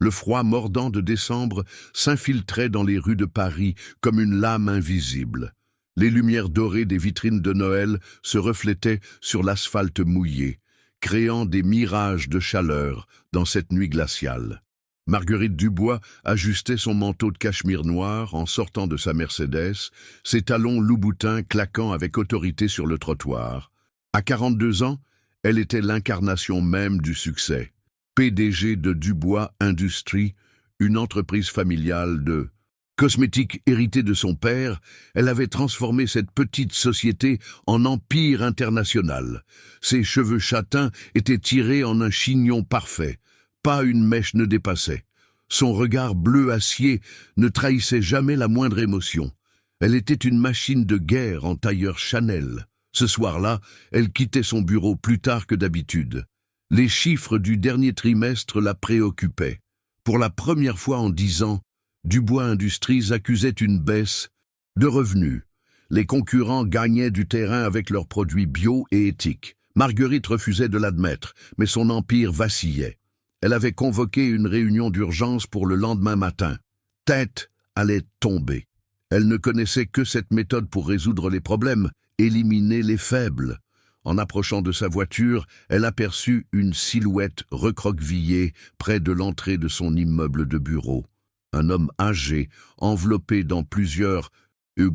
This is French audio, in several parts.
Le froid mordant de décembre s'infiltrait dans les rues de Paris comme une lame invisible. Les lumières dorées des vitrines de Noël se reflétaient sur l'asphalte mouillé, créant des mirages de chaleur dans cette nuit glaciale. Marguerite Dubois ajustait son manteau de cachemire noir en sortant de sa Mercedes, ses talons loup-boutin claquant avec autorité sur le trottoir. À 42 ans, elle était l'incarnation même du succès. PDG de Dubois Industries, une entreprise familiale de cosmétiques héritée de son père, elle avait transformé cette petite société en empire international. Ses cheveux châtains étaient tirés en un chignon parfait. Pas une mèche ne dépassait. Son regard bleu acier ne trahissait jamais la moindre émotion. Elle était une machine de guerre en tailleur Chanel. Ce soir-là, elle quittait son bureau plus tard que d'habitude. Les chiffres du dernier trimestre la préoccupaient. Pour la première fois en 10 ans, Dubois Industries accusait une baisse de revenus. Les concurrents gagnaient du terrain avec leurs produits bio et éthiques. Marguerite refusait de l'admettre, mais son empire vacillait. Elle avait convoqué une réunion d'urgence pour le lendemain matin. Tête allait tomber. Elle ne connaissait que cette méthode pour résoudre les problèmes, éliminer les faibles. En approchant de sa voiture, elle aperçut une silhouette recroquevillée près de l'entrée de son immeuble de bureau. Un homme âgé, enveloppé dans plusieurs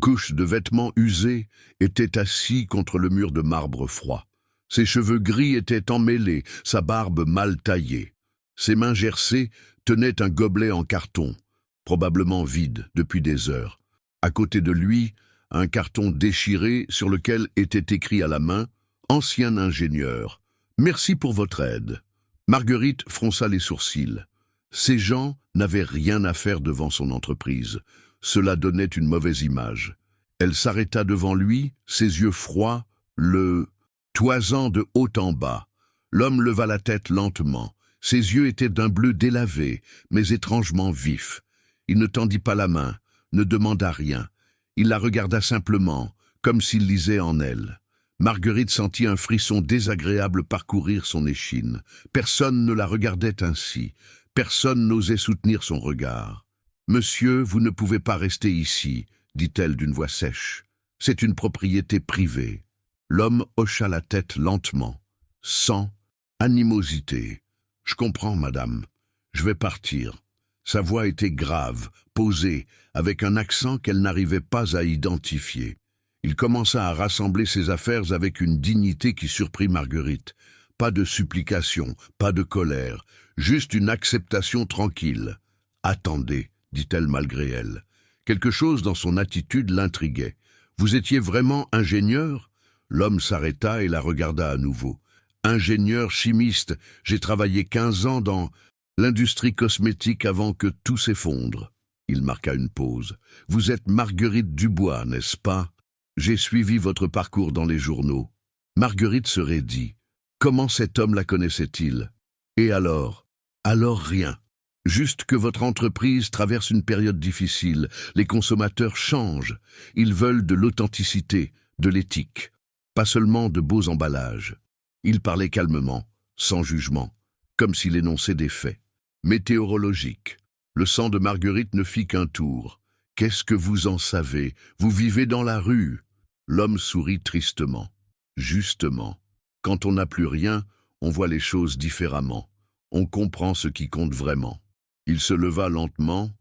couches de vêtements usés, était assis contre le mur de marbre froid. Ses cheveux gris étaient emmêlés, sa barbe mal taillée. Ses mains gercées tenaient un gobelet en carton, probablement vide depuis des heures. À côté de lui, un carton déchiré sur lequel était écrit à la main « Ancien ingénieur, merci pour votre aide ». Marguerite fronça les sourcils. Ces gens n'avaient rien à faire devant son entreprise. Cela donnait une mauvaise image. Elle s'arrêta devant lui, ses yeux froids, le toisant de haut en bas. L'homme leva la tête lentement. Ses yeux étaient d'un bleu délavé, mais étrangement vif. Il ne tendit pas la main, ne demanda rien. Il la regarda simplement, comme s'il lisait en elle. Marguerite sentit un frisson désagréable parcourir son échine. Personne ne la regardait ainsi. Personne n'osait soutenir son regard. « Monsieur, vous ne pouvez pas rester ici, » dit-elle d'une voix sèche. « C'est une propriété privée. » L'homme hocha la tête lentement, sans animosité. « Je comprends, madame. Je vais partir. » Sa voix était grave, posée, avec un accent qu'elle n'arrivait pas à identifier. Il commença à rassembler ses affaires avec une dignité qui surprit Marguerite. Pas de supplication, pas de colère, juste une acceptation tranquille. « Attendez, » dit-elle malgré elle. Quelque chose dans son attitude l'intriguait. « Vous étiez vraiment ingénieur ?» L'homme s'arrêta et la regarda à nouveau. « Ingénieur chimiste, j'ai travaillé 15 ans dans l'industrie cosmétique avant que tout s'effondre. » Il marqua une pause. « Vous êtes Marguerite Dubois, n'est-ce pas? J'ai suivi votre parcours dans les journaux. » Marguerite se raidit. Comment cet homme la connaissait-il? Et alors? Alors rien. Juste que votre entreprise traverse une période difficile. Les consommateurs changent. Ils veulent de l'authenticité, de l'éthique. Pas seulement de beaux emballages. Il parlait calmement, sans jugement, comme s'il énonçait des faits. Météorologique. Le sang de Marguerite ne fit qu'un tour. « Qu'est-ce que vous en savez? Vous vivez dans la rue ?» L'homme sourit tristement. « Justement, quand on n'a plus rien, on voit les choses différemment. On comprend ce qui compte vraiment. » Il se leva lentement,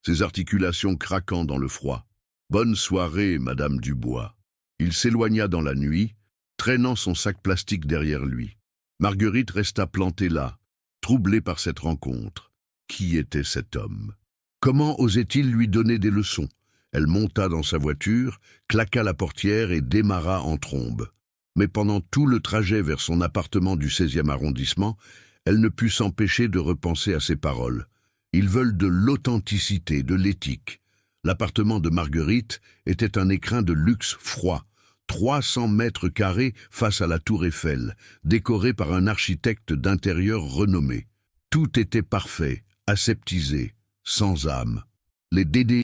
ses articulations craquant dans le froid. « Bonne soirée, Madame Dubois. » Il s'éloigna dans la nuit, traînant son sac plastique derrière lui. Marguerite resta plantée là, troublée par cette rencontre. Qui était cet homme? Comment osait-il lui donner des leçons? Elle monta dans sa voiture, claqua la portière et démarra en trombe. Mais pendant tout le trajet vers son appartement du 16e arrondissement, elle ne put s'empêcher de repenser à ses paroles. Ils veulent de l'authenticité, de l'éthique. L'appartement de Marguerite était un écrin de luxe froid, 300 mètres carrés face à la tour Eiffel, décoré par un architecte d'intérieur renommé. Tout était parfait, aseptisé, sans âme. Les DD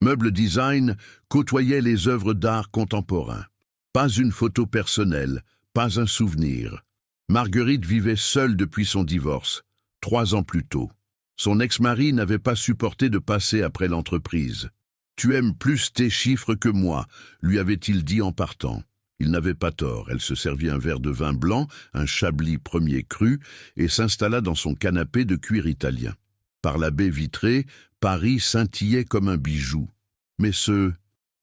Meubles Design côtoyaient les œuvres d'art contemporain. Pas une photo personnelle, pas un souvenir. Marguerite vivait seule depuis son divorce, 3 ans plus tôt. Son ex-mari n'avait pas supporté de passer après l'entreprise. « Tu aimes plus tes chiffres que moi », lui avait-il dit en partant. Il n'avait pas tort, elle se servit un verre de vin blanc, un Chablis premier cru, et s'installa dans son canapé de cuir italien. Par la baie vitrée, Paris scintillait comme un bijou. Mais ce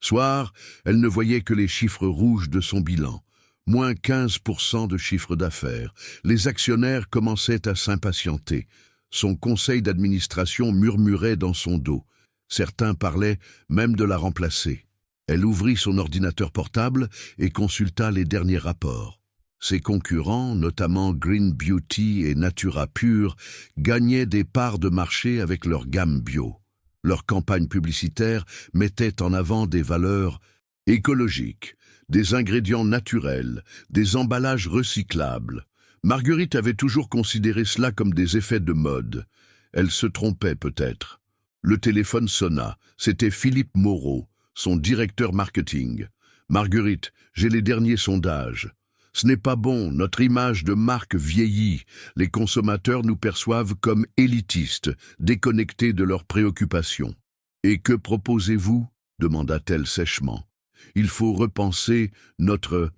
soir, elle ne voyait que les chiffres rouges de son bilan. Moins 15% de chiffre d'affaires. Les actionnaires commençaient à s'impatienter. Son conseil d'administration murmurait dans son dos. Certains parlaient même de la remplacer. Elle ouvrit son ordinateur portable et consulta les derniers rapports. Ses concurrents, notamment Green Beauty et Natura Pure, gagnaient des parts de marché avec leur gamme bio. Leur campagne publicitaire mettait en avant des valeurs écologiques, des ingrédients naturels, des emballages recyclables. Marguerite avait toujours considéré cela comme des effets de mode. Elle se trompait peut-être. Le téléphone sonna. C'était Philippe Moreau, son directeur marketing. « Marguerite, j'ai les derniers sondages. Ce n'est pas bon, notre image de marque vieillit. Les consommateurs nous perçoivent comme élitistes, déconnectés de leurs préoccupations. »« Et que proposez-vous » demanda-t-elle sèchement. « Il faut repenser notre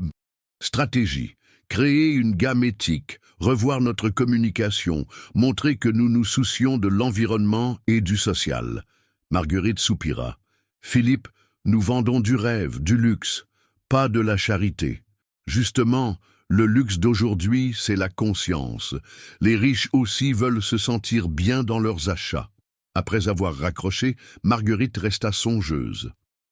stratégie, créer une gamme éthique, revoir notre communication, montrer que nous nous soucions de l'environnement et du social. » Marguerite soupira. « Philippe, nous vendons du rêve, du luxe, pas de la charité. Justement, le luxe d'aujourd'hui, c'est la conscience. Les riches aussi veulent se sentir bien dans leurs achats. » Après avoir raccroché, Marguerite resta songeuse.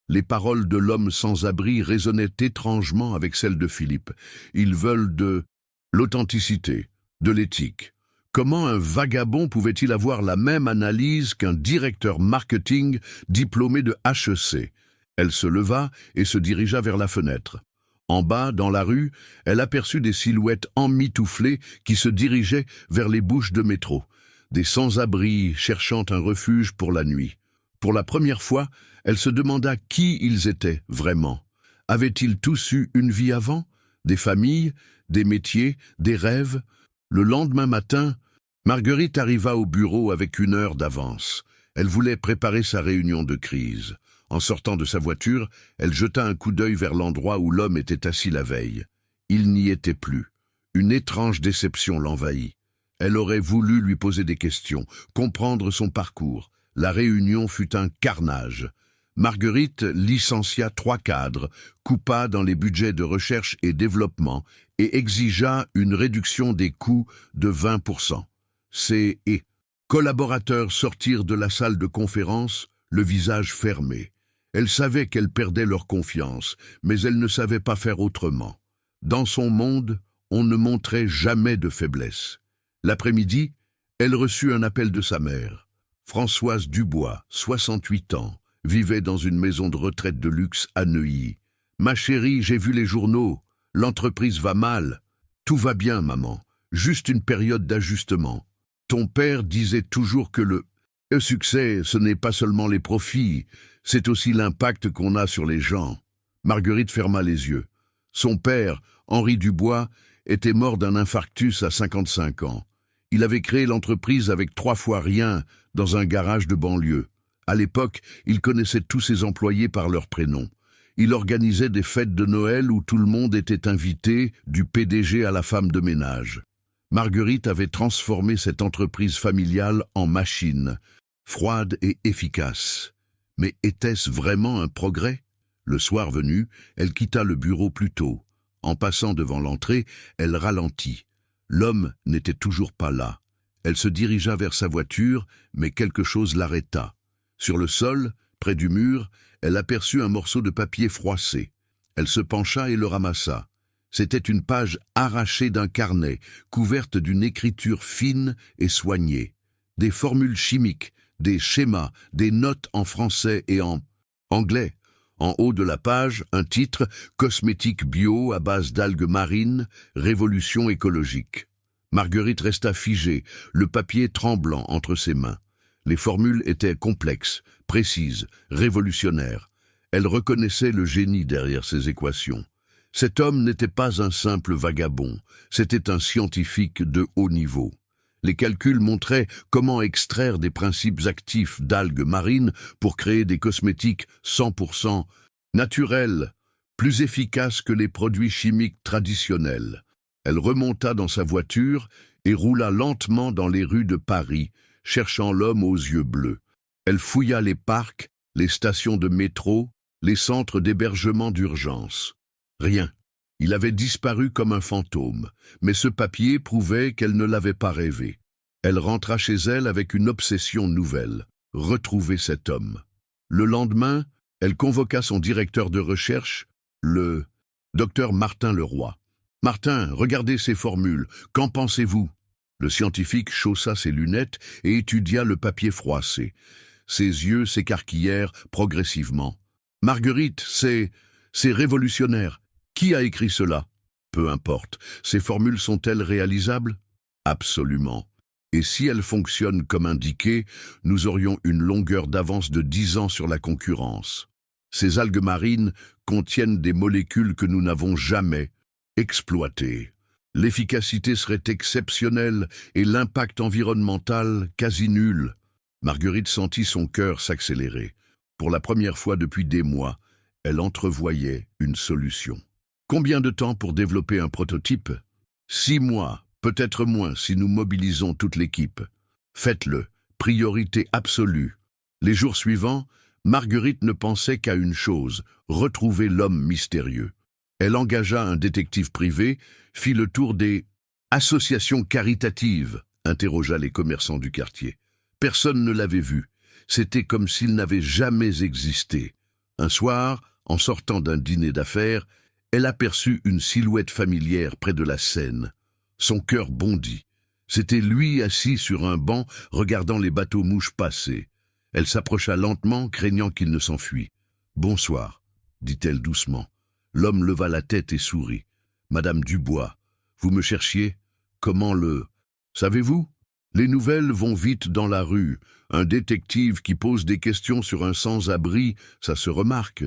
Les paroles de l'homme sans abri résonnaient étrangement avec celles de Philippe. Ils veulent de l'authenticité, de l'éthique. Comment un vagabond pouvait-il avoir la même analyse qu'un directeur marketing diplômé de HEC? Elle se leva et se dirigea vers la fenêtre. En bas, dans la rue, elle aperçut des silhouettes emmitouflées qui se dirigeaient vers les bouches de métro, des sans-abri cherchant un refuge pour la nuit. Pour la première fois, elle se demanda qui ils étaient vraiment. Avaient-ils tous eu une vie avant? Des familles, des métiers, des rêves? Le lendemain matin, Marguerite arriva au bureau avec 1 heure d'avance. Elle voulait préparer sa réunion de crise. En sortant de sa voiture, elle jeta un coup d'œil vers l'endroit où l'homme était assis la veille. Il n'y était plus. Une étrange déception l'envahit. Elle aurait voulu lui poser des questions, comprendre son parcours. La réunion fut un carnage. Marguerite licencia 3 cadres, coupa dans les budgets de recherche et développement et exigea une réduction des coûts de 20%. Ses collaborateurs sortirent de la salle de conférence, le visage fermé. Elle savait qu'elle perdait leur confiance, mais elle ne savait pas faire autrement. Dans son monde, on ne montrait jamais de faiblesse. L'après-midi, elle reçut un appel de sa mère. Françoise Dubois, 68 ans, vivait dans une maison de retraite de luxe à Neuilly. « Ma chérie, j'ai vu les journaux. L'entreprise va mal. »« Tout va bien, maman. Juste une période d'ajustement. Ton père disait toujours que le succès, ce n'est pas seulement les profits, c'est aussi l'impact qu'on a sur les gens. » Marguerite ferma les yeux. Son père, Henri Dubois, était mort d'un infarctus à 55 ans. Il avait créé l'entreprise avec 3 fois rien dans un garage de banlieue. À l'époque, il connaissait tous ses employés par leur prénom. Il organisait des fêtes de Noël où tout le monde était invité, du PDG à la femme de ménage. Marguerite avait transformé cette entreprise familiale en machine, froide et efficace. Mais était-ce vraiment un progrès? Le soir venu, elle quitta le bureau plus tôt. En passant devant l'entrée, elle ralentit. L'homme n'était toujours pas là. Elle se dirigea vers sa voiture, mais quelque chose l'arrêta. Sur le sol, près du mur, elle aperçut un morceau de papier froissé. Elle se pencha et le ramassa. C'était une page arrachée d'un carnet, couverte d'une écriture fine et soignée. Des formules chimiques, des schémas, des notes en français et en anglais. En haut de la page, un titre « Cosmétiques bio à base d'algues marines, révolution écologique ». Marguerite resta figée, le papier tremblant entre ses mains. Les formules étaient complexes, précises, révolutionnaires. Elle reconnaissait le génie derrière ces équations. Cet homme n'était pas un simple vagabond, c'était un scientifique de haut niveau. Les calculs montraient comment extraire des principes actifs d'algues marines pour créer des cosmétiques 100% naturels, plus efficaces que les produits chimiques traditionnels. Elle remonta dans sa voiture et roula lentement dans les rues de Paris, cherchant l'homme aux yeux bleus. Elle fouilla les parcs, les stations de métro, les centres d'hébergement d'urgence. Rien. Il avait disparu comme un fantôme, mais ce papier prouvait qu'elle ne l'avait pas rêvé. Elle rentra chez elle avec une obsession nouvelle, retrouver cet homme. Le lendemain, elle convoqua son directeur de recherche, le docteur Martin Leroy. « Martin, regardez ces formules, qu'en pensez-vous » Le scientifique chaussa ses lunettes et étudia le papier froissé. Ses yeux s'écarquillèrent progressivement. « Marguerite, c'est révolutionnaire. Qui a écrit cela ? Peu importe. Ces formules sont-elles réalisables ? Absolument. Et si elles fonctionnent comme indiqué, nous aurions une longueur d'avance de 10 ans sur la concurrence. Ces algues marines contiennent des molécules que nous n'avons jamais exploitées. L'efficacité serait exceptionnelle et l'impact environnemental quasi nul. » Marguerite sentit son cœur s'accélérer. Pour la première fois depuis des mois, elle entrevoyait une solution. Combien de temps pour développer un prototype ? 6 mois, peut-être moins si nous mobilisons toute l'équipe. Faites-le, priorité absolue. Les jours suivants, Marguerite ne pensait qu'à une chose, retrouver l'homme mystérieux. Elle engagea un détective privé, fit le tour des associations caritatives, interrogea les commerçants du quartier. Personne ne l'avait vu. C'était comme s'il n'avait jamais existé. Un soir, en sortant d'un dîner d'affaires, elle aperçut une silhouette familière près de la Seine. Son cœur bondit. C'était lui assis sur un banc, regardant les bateaux-mouches passer. Elle s'approcha lentement, craignant qu'il ne s'enfuit. « Bonsoir », dit-elle doucement. L'homme leva la tête et sourit. « Madame Dubois, vous me cherchiez ? Comment le... Savez-vous ? Les nouvelles vont vite dans la rue. Un détective qui pose des questions sur un sans-abri, ça se remarque. »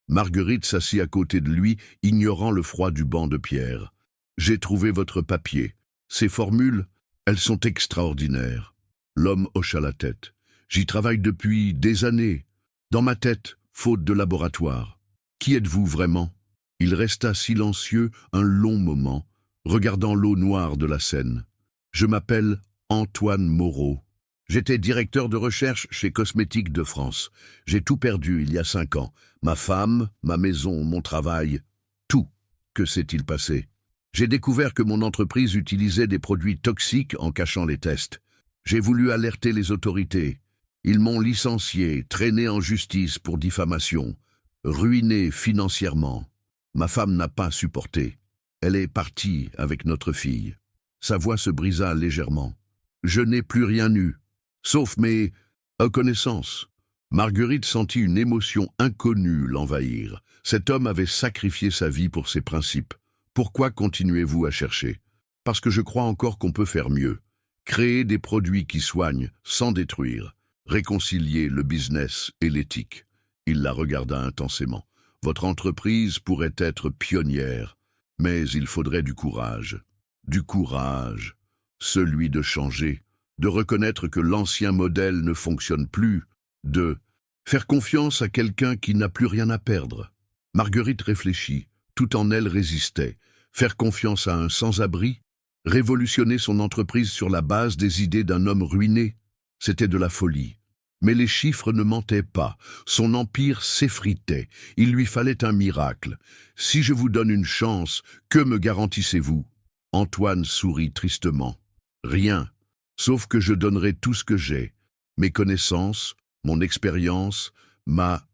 Marguerite s'assit à côté de lui, ignorant le froid du banc de pierre. « J'ai trouvé votre papier. Ces formules, elles sont extraordinaires. » L'homme hocha la tête. « J'y travaille depuis des années. Dans ma tête, faute de laboratoire. Qui êtes-vous vraiment ?» Il resta silencieux un long moment, regardant l'eau noire de la Seine. « Je m'appelle Antoine Moreau. J'étais directeur de recherche chez Cosmétiques de France. J'ai tout perdu il y a 5 ans. Ma femme, ma maison, mon travail, tout. Que s'est-il passé ? J'ai découvert que mon entreprise utilisait des produits toxiques en cachant les tests. J'ai voulu alerter les autorités. Ils m'ont licencié, traîné en justice pour diffamation, ruiné financièrement. Ma femme n'a pas supporté. Elle est partie avec notre fille. » Sa voix se brisa légèrement. « Je n'ai plus rien eu, sauf mes reconnaissances. » Marguerite sentit une émotion inconnue l'envahir. Cet homme avait sacrifié sa vie pour ses principes. Pourquoi continuez-vous à chercher ? Parce que je crois encore qu'on peut faire mieux. Créer des produits qui soignent sans détruire. Réconcilier le business et l'éthique. Il la regarda intensément. Votre entreprise pourrait être pionnière, mais il faudrait du courage. Du courage, celui de changer, de reconnaître que l'ancien modèle ne fonctionne plus, de faire confiance à quelqu'un qui n'a plus rien à perdre. Marguerite réfléchit, tout en elle résistait. Faire confiance à un sans-abri, révolutionner son entreprise sur la base des idées d'un homme ruiné, c'était de la folie. Mais les chiffres ne mentaient pas, son empire s'effritait, il lui fallait un miracle. « Si je vous donne une chance, que me garantissez-vous » Antoine sourit tristement. « Rien, sauf que je donnerai tout ce que j'ai, mes connaissances, mon expérience, ma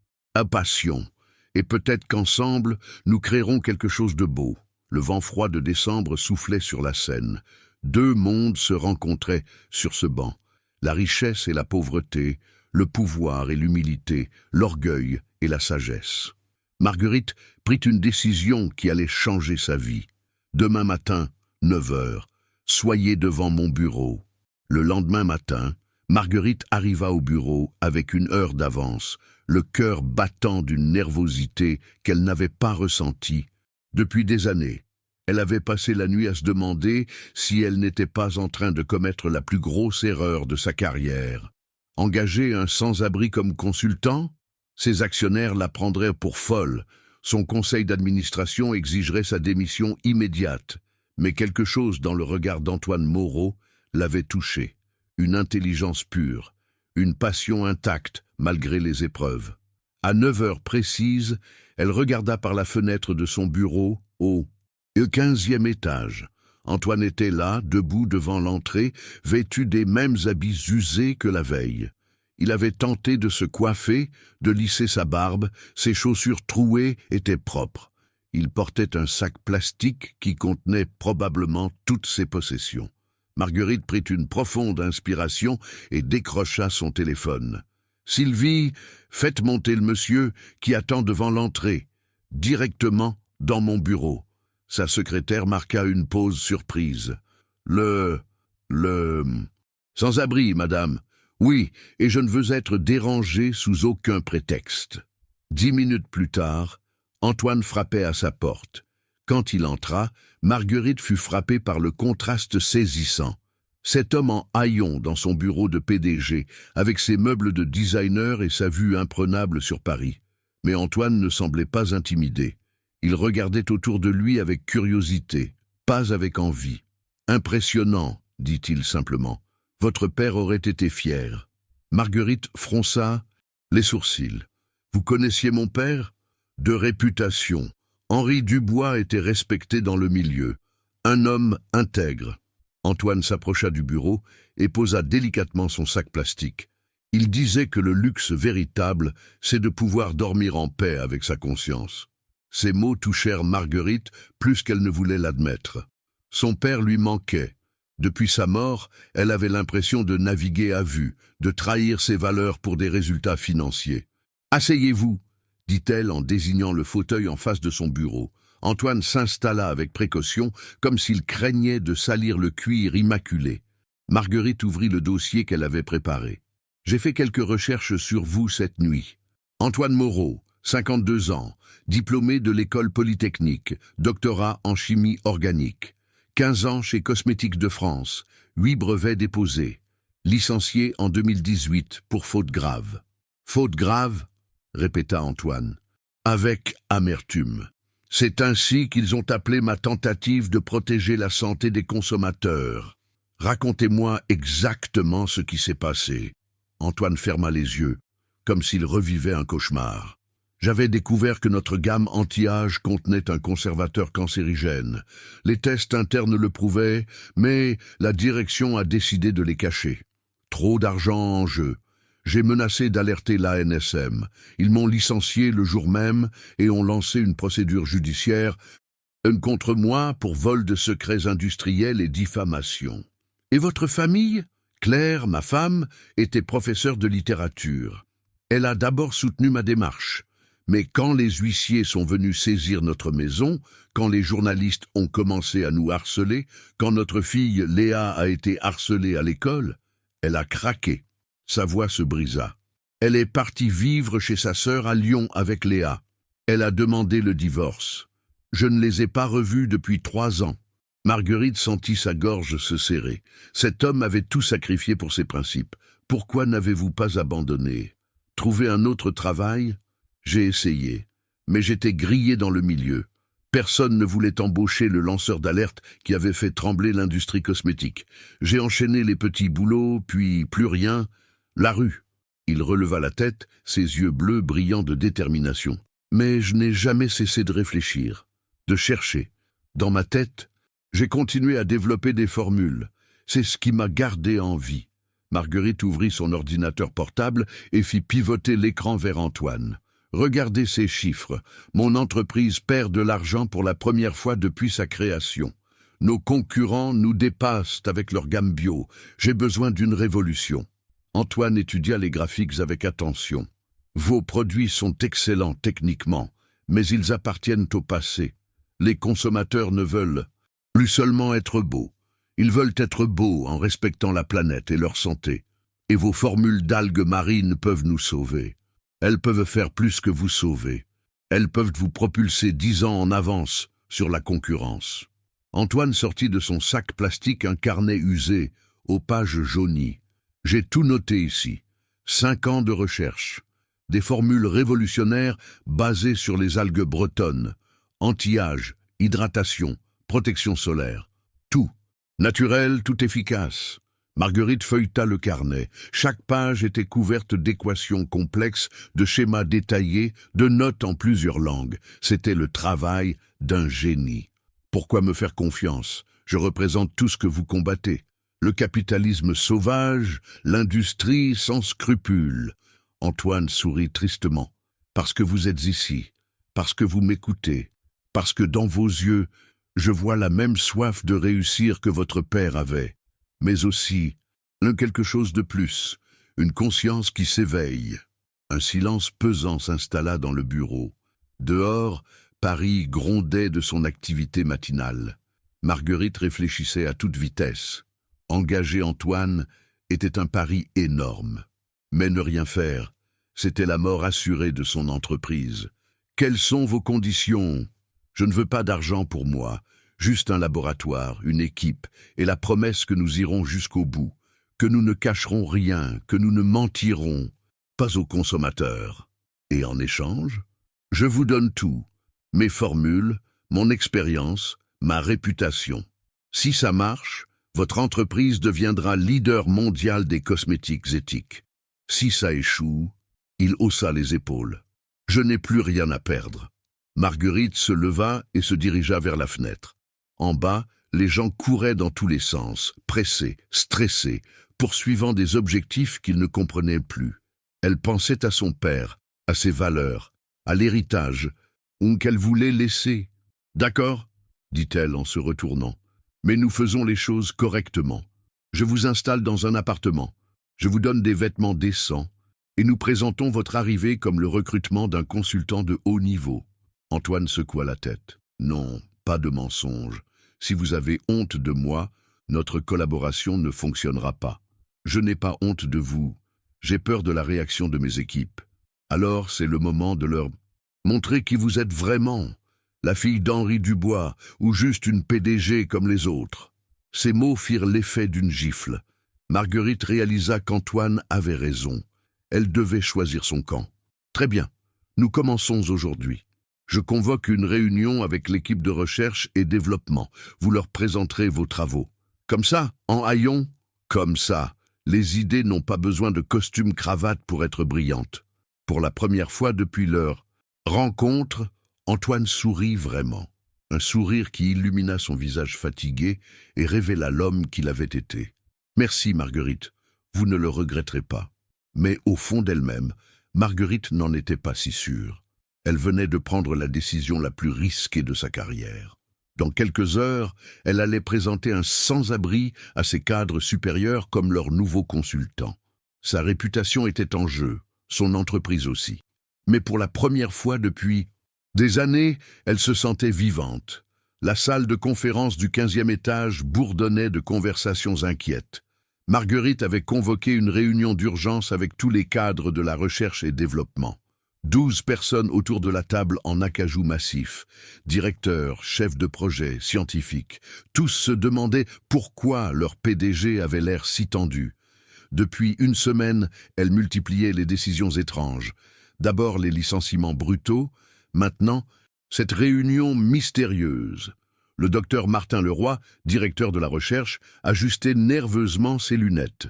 passion. Et peut-être qu'ensemble, nous créerons quelque chose de beau. » Le vent froid de décembre soufflait sur la Seine. 2 mondes se rencontraient sur ce banc. La richesse et la pauvreté, le pouvoir et l'humilité, l'orgueil et la sagesse. Marguerite prit une décision qui allait changer sa vie. « Demain matin, 9 heures, soyez devant mon bureau. » Le lendemain matin, Marguerite arriva au bureau avec une heure d'avance, le cœur battant d'une nervosité qu'elle n'avait pas ressentie depuis des années. Elle avait passé la nuit à se demander si elle n'était pas en train de commettre la plus grosse erreur de sa carrière. Engager un sans-abri comme consultant? Ses actionnaires la prendraient pour folle. Son conseil d'administration exigerait sa démission immédiate. Mais quelque chose dans le regard d'Antoine Moreau l'avait touché. Une intelligence pure, une passion intacte malgré les épreuves. À 9 heures précises, elle regarda par la fenêtre de son bureau au 15e étage. Antoine était là, debout devant l'entrée, vêtu des mêmes habits usés que la veille. Il avait tenté de se coiffer, de lisser sa barbe, ses chaussures trouées étaient propres. Il portait un sac plastique qui contenait probablement toutes ses possessions. Marguerite prit une profonde inspiration et décrocha son téléphone. « Sylvie, faites monter le monsieur qui attend devant l'entrée, directement dans mon bureau. » Sa secrétaire marqua une pause surprise. Le... Sans-abri, madame. Oui, et je ne veux être dérangé sous aucun prétexte. 10 minutes plus tard, Antoine frappait à sa porte. Quand il entra, Marguerite fut frappée par le contraste saisissant. Cet homme en haillons dans son bureau de PDG, avec ses meubles de designer et sa vue imprenable sur Paris. Mais Antoine ne semblait pas intimidé. Il regardait autour de lui avec curiosité, pas avec envie. « Impressionnant, dit-il simplement. Votre père aurait été fier. » Marguerite fronça les sourcils. « Vous connaissiez mon père ? De réputation. Henri Dubois était respecté dans le milieu. Un homme intègre. » Antoine s'approcha du bureau et posa délicatement son sac plastique. Il disait que le luxe véritable, c'est de pouvoir dormir en paix avec sa conscience. Ces mots touchèrent Marguerite plus qu'elle ne voulait l'admettre. Son père lui manquait. Depuis sa mort, elle avait l'impression de naviguer à vue, de trahir ses valeurs pour des résultats financiers. « Asseyez-vous » dit-elle en désignant le fauteuil en face de son bureau. Antoine s'installa avec précaution, comme s'il craignait de salir le cuir immaculé. Marguerite ouvrit le dossier qu'elle avait préparé. « J'ai fait quelques recherches sur vous cette nuit. Antoine Moreau, 52 ans, diplômé de l'école polytechnique, doctorat en chimie organique. 15 ans chez Cosmétiques de France, 8 brevets déposés. Licencié en 2018 pour faute grave. »« Faute grave ?» répéta Antoine, avec amertume. « C'est ainsi qu'ils ont appelé ma tentative de protéger la santé des consommateurs. Racontez-moi exactement ce qui s'est passé. » Antoine ferma les yeux, comme s'il revivait un cauchemar. J'avais découvert que notre gamme anti-âge contenait un conservateur cancérigène. Les tests internes le prouvaient, mais la direction a décidé de les cacher. Trop d'argent en jeu. J'ai menacé d'alerter l'ANSM. Ils m'ont licencié le jour même et ont lancé une procédure judiciaire contre moi pour vol de secrets industriels et diffamation. Et votre famille ? Claire, ma femme, était professeure de littérature. Elle a d'abord soutenu ma démarche. Mais quand les huissiers sont venus saisir notre maison, quand les journalistes ont commencé à nous harceler, quand notre fille Léa a été harcelée à l'école, elle a craqué. Sa voix se brisa. Elle est partie vivre chez sa sœur à Lyon avec Léa. Elle a demandé le divorce. Je ne les ai pas revus depuis 3 ans. Marguerite sentit sa gorge se serrer. Cet homme avait tout sacrifié pour ses principes. Pourquoi n'avez-vous pas abandonné? Trouver un autre travail? J'ai essayé, mais j'étais grillé dans le milieu. Personne ne voulait embaucher le lanceur d'alerte qui avait fait trembler l'industrie cosmétique. J'ai enchaîné les petits boulots, puis plus rien. La rue. Il releva la tête, ses yeux bleus brillant de détermination. Mais je n'ai jamais cessé de réfléchir, de chercher. Dans ma tête, j'ai continué à développer des formules. C'est ce qui m'a gardé en vie. Marguerite ouvrit son ordinateur portable et fit pivoter l'écran vers Antoine. Regardez ces chiffres. Mon entreprise perd de l'argent pour la première fois depuis sa création. Nos concurrents nous dépassent avec leur gamme bio. J'ai besoin d'une révolution. Antoine étudia les graphiques avec attention. Vos produits sont excellents techniquement, mais ils appartiennent au passé. Les consommateurs ne veulent plus seulement être beaux. Ils veulent être beaux en respectant la planète et leur santé. Et vos formules d'algues marines peuvent nous sauver. Elles peuvent faire plus que vous sauver. Elles peuvent vous propulser 10 ans en avance sur la concurrence. Antoine sortit de son sac plastique un carnet usé, aux pages jaunies. J'ai tout noté ici. 5 ans de recherche. Des formules révolutionnaires basées sur les algues bretonnes. Anti-âge, hydratation, protection solaire. Tout. Naturel, tout efficace. Marguerite feuilleta le carnet. Chaque page était couverte d'équations complexes, de schémas détaillés, de notes en plusieurs langues. C'était le travail d'un génie. Pourquoi me faire confiance? Je représente tout ce que vous combattez. Le capitalisme sauvage, l'industrie sans scrupules. Antoine sourit tristement. Parce que vous êtes ici, parce que vous m'écoutez, parce que dans vos yeux, je vois la même soif de réussir que votre père avait. Mais aussi, quelque chose de plus, une conscience qui s'éveille. Un silence pesant s'installa dans le bureau. Dehors, Paris grondait de son activité matinale. Marguerite réfléchissait à toute vitesse. Engager Antoine était un pari énorme. Mais ne rien faire, c'était la mort assurée de son entreprise. Quelles sont vos conditions? Je ne veux pas d'argent pour moi, juste un laboratoire, une équipe, et la promesse que nous irons jusqu'au bout, que nous ne cacherons rien, que nous ne mentirons, pas aux consommateurs. Et en échange, je vous donne tout, mes formules, mon expérience, ma réputation. Si ça marche, votre entreprise deviendra leader mondial des cosmétiques éthiques. Si ça échoue, il haussa les épaules. Je n'ai plus rien à perdre. Marguerite se leva et se dirigea vers la fenêtre. En bas, les gens couraient dans tous les sens, pressés, stressés, poursuivant des objectifs qu'ils ne comprenaient plus. Elle pensait à son père, à ses valeurs, à l'héritage, qu'elle voulait laisser. « D'accord », dit-elle en se retournant, « mais nous faisons les choses correctement. Je vous installe dans un appartement, je vous donne des vêtements décents, et nous présentons votre arrivée comme le recrutement d'un consultant de haut niveau. » Antoine secoua la tête. « Non, pas de mensonge. Si vous avez honte de moi, notre collaboration ne fonctionnera pas. Je n'ai pas honte de vous. J'ai peur de la réaction de mes équipes. Alors c'est le moment de leur montrer qui vous êtes vraiment, la fille d'Henri Dubois ou juste une PDG comme les autres. » Ces mots firent l'effet d'une gifle. Marguerite réalisa qu'Antoine avait raison. Elle devait choisir son camp. « Très bien, nous commençons aujourd'hui. Je convoque une réunion avec l'équipe de recherche et développement. Vous leur présenterez vos travaux. Comme ça, en haillons, comme ça. Les idées n'ont pas besoin de costume-cravate pour être brillantes. » Pour la première fois depuis leur rencontre, Antoine sourit vraiment. Un sourire qui illumina son visage fatigué et révéla l'homme qu'il avait été. « Merci, Marguerite. Vous ne le regretterez pas. » Mais au fond d'elle-même, Marguerite n'en était pas si sûre. Elle venait de prendre la décision la plus risquée de sa carrière. Dans quelques heures, elle allait présenter un sans-abri à ses cadres supérieurs comme leur nouveau consultant. Sa réputation était en jeu, son entreprise aussi. Mais pour la première fois depuis des années, elle se sentait vivante. La salle de conférence du 15e étage bourdonnait de conversations inquiètes. Marguerite avait convoqué une réunion d'urgence avec tous les cadres de la recherche et développement. 12 personnes autour de la table en acajou massif, directeurs, chefs de projet, scientifiques. Tous se demandaient pourquoi leur PDG avait l'air si tendu. Depuis une semaine, elle multipliait les décisions étranges. D'abord les licenciements brutaux, maintenant cette réunion mystérieuse. Le docteur Martin Leroy, directeur de la recherche, ajustait nerveusement ses lunettes.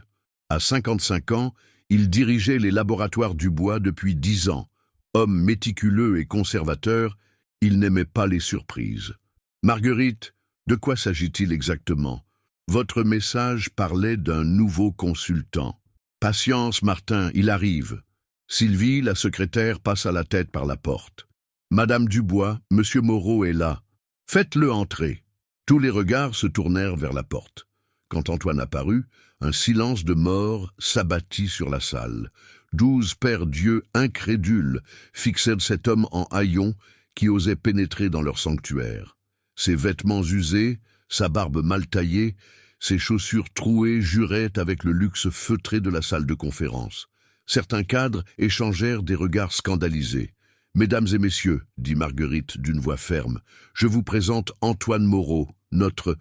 À 55 ans, il dirigeait les laboratoires Dubois depuis 10 ans. Homme méticuleux et conservateur, il n'aimait pas les surprises. « Marguerite, de quoi s'agit-il exactement? Votre message parlait d'un nouveau consultant. »« Patience, Martin, il arrive. » Sylvie, la secrétaire, passa la tête par la porte. « Madame Dubois, Monsieur Moreau est là. Faites-le entrer. » Tous les regards se tournèrent vers la porte. Quand Antoine apparut, un silence de mort s'abattit sur la salle. 12 pères d'yeux incrédules fixèrent cet homme en haillons qui osait pénétrer dans leur sanctuaire. Ses vêtements usés, sa barbe mal taillée, ses chaussures trouées juraient avec le luxe feutré de la salle de conférence. Certains cadres échangèrent des regards scandalisés. « Mesdames et messieurs, dit Marguerite d'une voix ferme, je vous présente Antoine Moreau, notre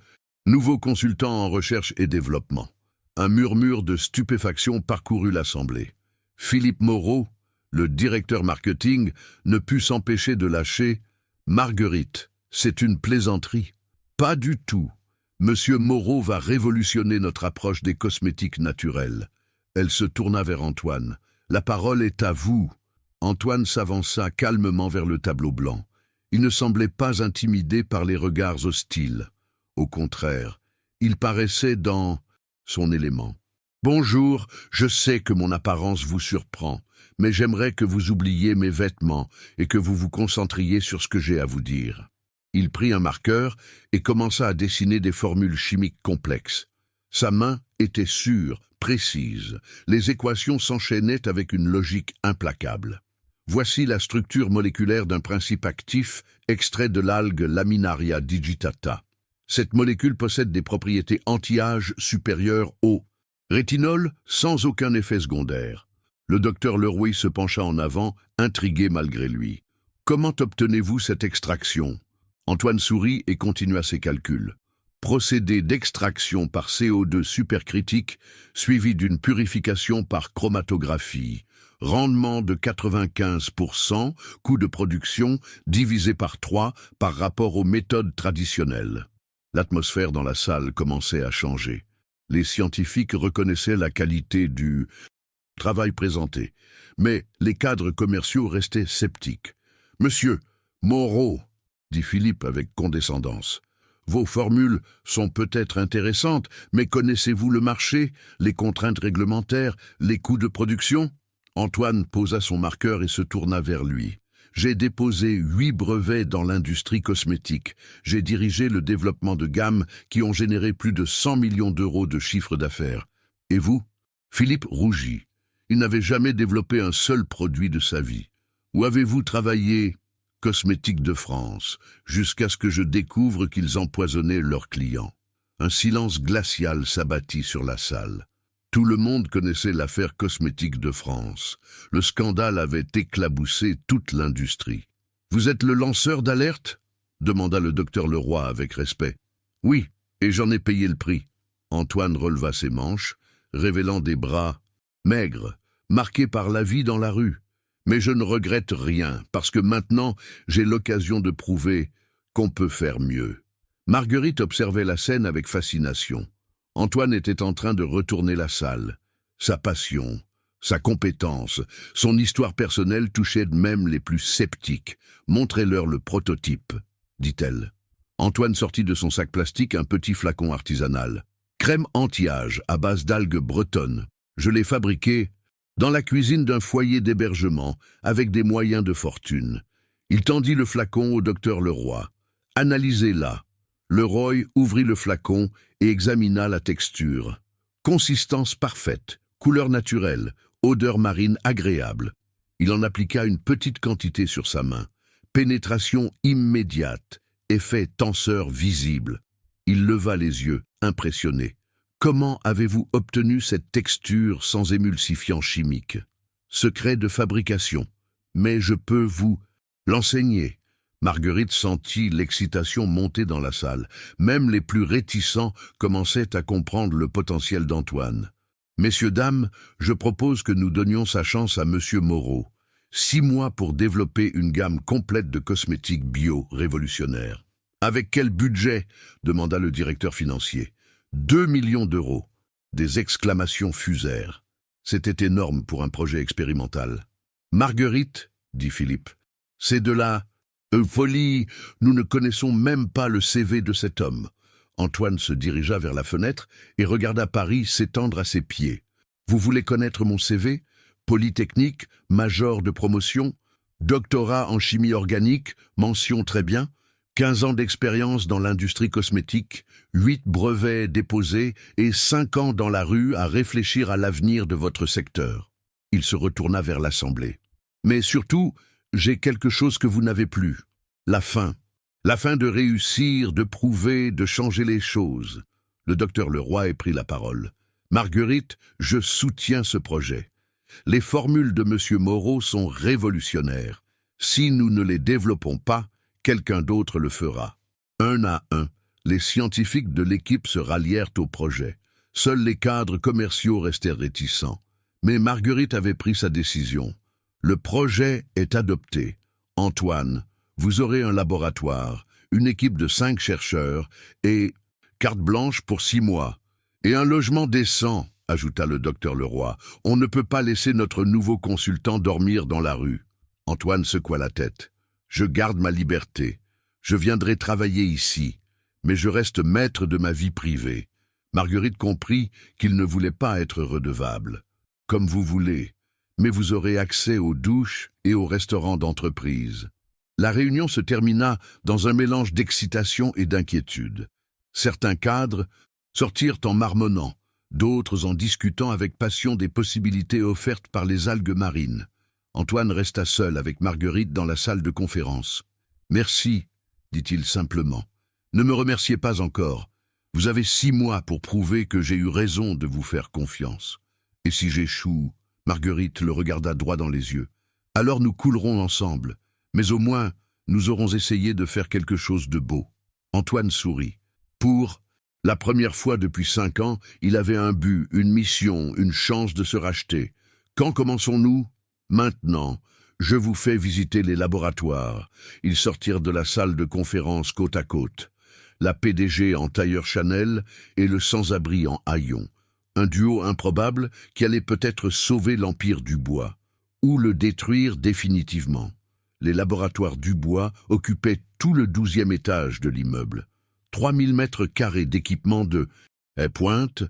nouveau consultant en recherche et développement. Un murmure de stupéfaction parcourut l'assemblée. Philippe Moreau, le directeur marketing, ne put s'empêcher de lâcher « Marguerite, c'est une plaisanterie. » Pas du tout. Monsieur Moreau va révolutionner notre approche des cosmétiques naturels. Elle se tourna vers Antoine. La parole est à vous. Antoine s'avança calmement vers le tableau blanc. Il ne semblait pas intimidé par les regards hostiles. Au contraire, il paraissait dans son élément. Bonjour, je sais que mon apparence vous surprend, mais j'aimerais que vous oubliez mes vêtements et que vous vous concentriez sur ce que j'ai à vous dire. Il prit un marqueur et commença à dessiner des formules chimiques complexes. Sa main était sûre, précise. Les équations s'enchaînaient avec une logique implacable. Voici la structure moléculaire d'un principe actif extrait de l'algue Laminaria digitata. Cette molécule possède des propriétés anti-âge supérieures au rétinol sans aucun effet secondaire. Le docteur Leroy se pencha en avant, intrigué malgré lui. Comment obtenez-vous cette extraction? Antoine sourit et continua ses calculs. Procédé d'extraction par CO2 supercritique, suivi d'une purification par chromatographie. Rendement de 95%, coût de production divisé par 3 par rapport aux méthodes traditionnelles. L'atmosphère dans la salle commençait à changer. Les scientifiques reconnaissaient la qualité du travail présenté, mais les cadres commerciaux restaient sceptiques. « Monsieur Moreau », dit Philippe avec condescendance, « vos formules sont peut-être intéressantes, mais connaissez-vous le marché, les contraintes réglementaires, les coûts de production ?» Antoine posa son marqueur et se tourna vers lui. « J'ai déposé 8 brevets dans l'industrie cosmétique. J'ai dirigé le développement de gammes qui ont généré plus de 100 millions d'euros de chiffre d'affaires. Et vous ?» Philippe rougit. Il n'avait jamais développé un seul produit de sa vie. « Où avez-vous travaillé ?»« Cosmétiques de France, jusqu'à ce que je découvre qu'ils empoisonnaient leurs clients. » Un silence glacial s'abattit sur la salle. Tout le monde connaissait l'affaire Cosmétiques de France. Le scandale avait éclaboussé toute l'industrie. « Vous êtes le lanceur d'alerte ?» demanda le docteur Leroy avec respect. « Oui, et j'en ai payé le prix. » Antoine releva ses manches, révélant des bras maigres, marqués par la vie dans la rue. « Mais je ne regrette rien, parce que maintenant, j'ai l'occasion de prouver qu'on peut faire mieux. » Marguerite observait la scène avec fascination. Antoine était en train de retourner la salle. Sa passion, sa compétence, son histoire personnelle touchaient même les plus sceptiques. « Montrez-leur le prototype, » dit-elle. Antoine sortit de son sac plastique un petit flacon artisanal. « Crème anti-âge à base d'algues bretonnes. Je l'ai fabriquée dans la cuisine d'un foyer d'hébergement avec des moyens de fortune. » Il tendit le flacon au docteur Leroy. « Analysez-la. » Leroy ouvrit le flacon et examina la texture. Consistance parfaite, couleur naturelle, odeur marine agréable. Il en appliqua une petite quantité sur sa main. Pénétration immédiate, effet tenseur visible. Il leva les yeux, impressionné. « Comment avez-vous obtenu cette texture sans émulsifiant chimique ?»« Secret de fabrication. Mais je peux vous l'enseigner. » Marguerite sentit l'excitation monter dans la salle. Même les plus réticents commençaient à comprendre le potentiel d'Antoine. « Messieurs, dames, je propose que nous donnions sa chance à Monsieur Moreau. 6 mois pour développer une gamme complète de cosmétiques bio révolutionnaires. »« Avec quel budget ?» demanda le directeur financier. 2 millions d'euros. Des exclamations fusèrent. C'était énorme pour un projet expérimental. « Marguerite, » dit Philippe, « c'est de la folie, nous ne connaissons même pas le CV de cet homme. » Antoine se dirigea vers la fenêtre et regarda Paris s'étendre à ses pieds. « Vous voulez connaître mon CV? Polytechnique, major de promotion, doctorat en chimie organique, mention très bien, 15 ans d'expérience dans l'industrie cosmétique, 8 brevets déposés et 5 ans dans la rue à réfléchir à l'avenir de votre secteur. » Il se retourna vers l'Assemblée. « Mais surtout, j'ai quelque chose que vous n'avez plus. La faim. La faim de réussir, de prouver, de changer les choses. » Le docteur Leroy prit la parole. « Marguerite, je soutiens ce projet. Les formules de M. Moreau sont révolutionnaires. Si nous ne les développons pas, quelqu'un d'autre le fera. » 1 à 1, Les scientifiques de l'équipe se rallièrent au projet. Seuls les cadres commerciaux restèrent réticents. Mais Marguerite avait pris sa décision. Le projet est adopté. Antoine, vous aurez un laboratoire, une équipe de 5 chercheurs et carte blanche pour 6 mois. Et un logement décent, ajouta le docteur Leroy. On ne peut pas laisser notre nouveau consultant dormir dans la rue. Antoine secoua la tête. Je garde ma liberté. Je viendrai travailler ici, mais je reste maître de ma vie privée. Marguerite comprit qu'il ne voulait pas être redevable. Comme vous voulez, mais vous aurez accès aux douches et aux restaurants d'entreprise. La réunion se termina dans un mélange d'excitation et d'inquiétude. Certains cadres sortirent en marmonnant, d'autres en discutant avec passion des possibilités offertes par les algues marines. Antoine resta seul avec Marguerite dans la salle de conférence. « Merci », dit-il simplement. « Ne me remerciez pas encore. Vous avez 6 mois pour prouver que j'ai eu raison de vous faire confiance. Et si j'échoue ?» Marguerite le regarda droit dans les yeux. « Alors nous coulerons ensemble, mais au moins nous aurons essayé de faire quelque chose de beau. » Antoine sourit. Pour la première fois depuis 5 ans, il avait un but, une mission, une chance de se racheter. Quand commençons-nous ? Maintenant. Je vous fais visiter les laboratoires. Ils sortirent de la salle de conférence côte à côte. La PDG en tailleur Chanel et le sans-abri en haillons. Un duo improbable qui allait peut-être sauver l'empire Dubois, ou le détruire définitivement. Les laboratoires Dubois occupaient tout le 12e étage de l'immeuble. 3000 mètres carrés d'équipements de pointe,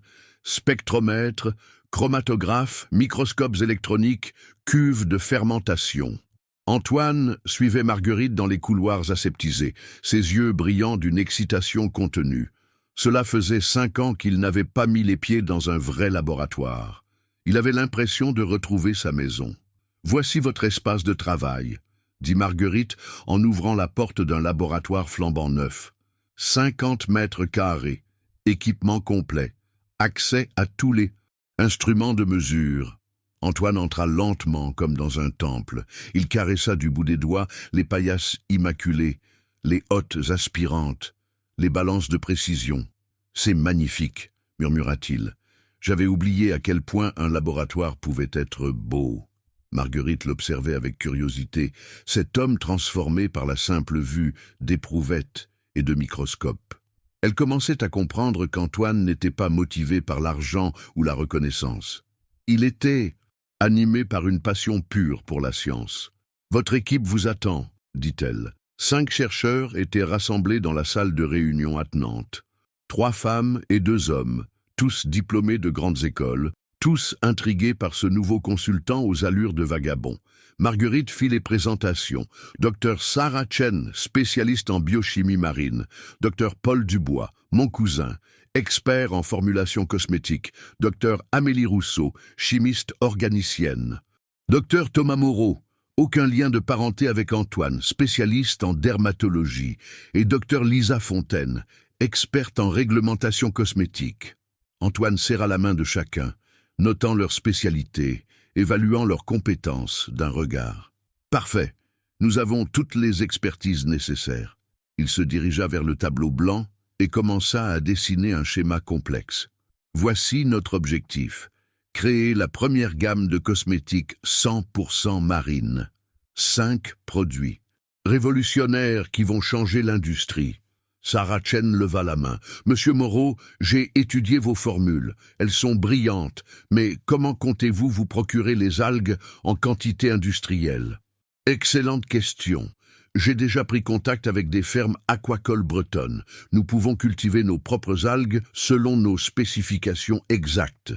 spectromètres, chromatographes, microscopes électroniques, cuves de fermentation. Antoine suivait Marguerite dans les couloirs aseptisés, ses yeux brillants d'une excitation contenue. Cela faisait 5 ans qu'il n'avait pas mis les pieds dans un vrai laboratoire. Il avait l'impression de retrouver sa maison. « Voici votre espace de travail », dit Marguerite en ouvrant la porte d'un laboratoire flambant neuf. 50 mètres carrés, équipement complet, accès à tous les instruments de mesure. Antoine entra lentement comme dans un temple. Il caressa du bout des doigts les paillasses immaculées, les hottes aspirantes, les balances de précision. « C'est magnifique », murmura-t-il. « J'avais oublié à quel point un laboratoire pouvait être beau. » Marguerite l'observait avec curiosité, cet homme transformé par la simple vue d'éprouvettes et de microscopes. Elle commençait à comprendre qu'Antoine n'était pas motivé par l'argent ou la reconnaissance. Il était animé par une passion pure pour la science. « Votre équipe vous attend », dit-elle. 5 chercheurs étaient rassemblés dans la salle de réunion attenante. 3 femmes et 2 hommes, tous diplômés de grandes écoles, tous intrigués par ce nouveau consultant aux allures de vagabond. Marguerite fit les présentations. Dr Sarah Chen, spécialiste en biochimie marine. Dr Paul Dubois, mon cousin, expert en formulation cosmétique. Dr Amélie Rousseau, chimiste organicienne. Dr Thomas Moreau, aucun lien de parenté avec Antoine, spécialiste en dermatologie. Et Dr Lisa Fontaine, experte en réglementation cosmétique. Antoine serra la main de chacun, notant leur spécialité, évaluant leurs compétences d'un regard. « Parfait, nous avons toutes les expertises nécessaires. » Il se dirigea vers le tableau blanc et commença à dessiner un schéma complexe. « Voici notre objectif. Créer la première gamme de cosmétiques 100% marine. 5 produits. Révolutionnaires qui vont changer l'industrie. » Sarah Chen leva la main. « Monsieur Moreau, j'ai étudié vos formules. Elles sont brillantes, mais comment comptez-vous vous procurer les algues en quantité industrielle ?» Excellente question. J'ai déjà pris contact avec des fermes aquacoles bretonnes. Nous pouvons cultiver nos propres algues selon nos spécifications exactes.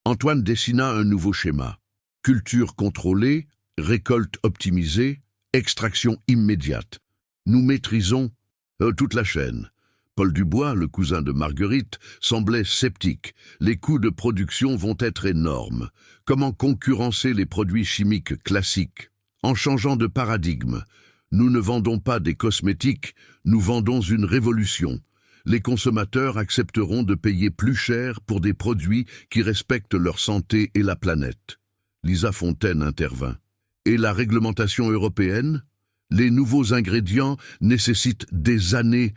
Antoine dessina un nouveau schéma. Culture contrôlée, récolte optimisée, extraction immédiate. Nous maîtrisons toute la chaîne. Paul Dubois, le cousin de Marguerite, semblait sceptique. Les coûts de production vont être énormes. Comment concurrencer les produits chimiques classiques? En changeant de paradigme, nous ne vendons pas des cosmétiques, nous vendons une révolution. Les consommateurs accepteront de payer plus cher pour des produits qui respectent leur santé et la planète. Lisa Fontaine intervint. Et la réglementation européenne? Les nouveaux ingrédients nécessitent des années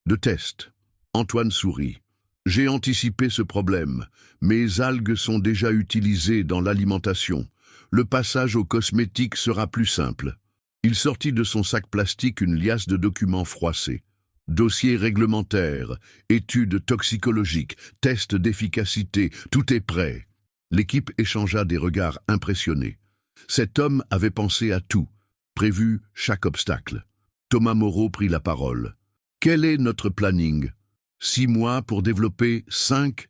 de tests. Antoine sourit. J'ai anticipé ce problème. Mes algues sont déjà utilisées dans l'alimentation. Le passage aux cosmétiques sera plus simple. Il sortit de son sac plastique une liasse de documents froissés. Dossiers réglementaires, études toxicologiques, tests d'efficacité, tout est prêt. L'équipe échangea des regards impressionnés. Cet homme avait pensé à tout, prévu chaque obstacle. Thomas Moreau prit la parole. Quel est notre planning? 6 mois pour développer 5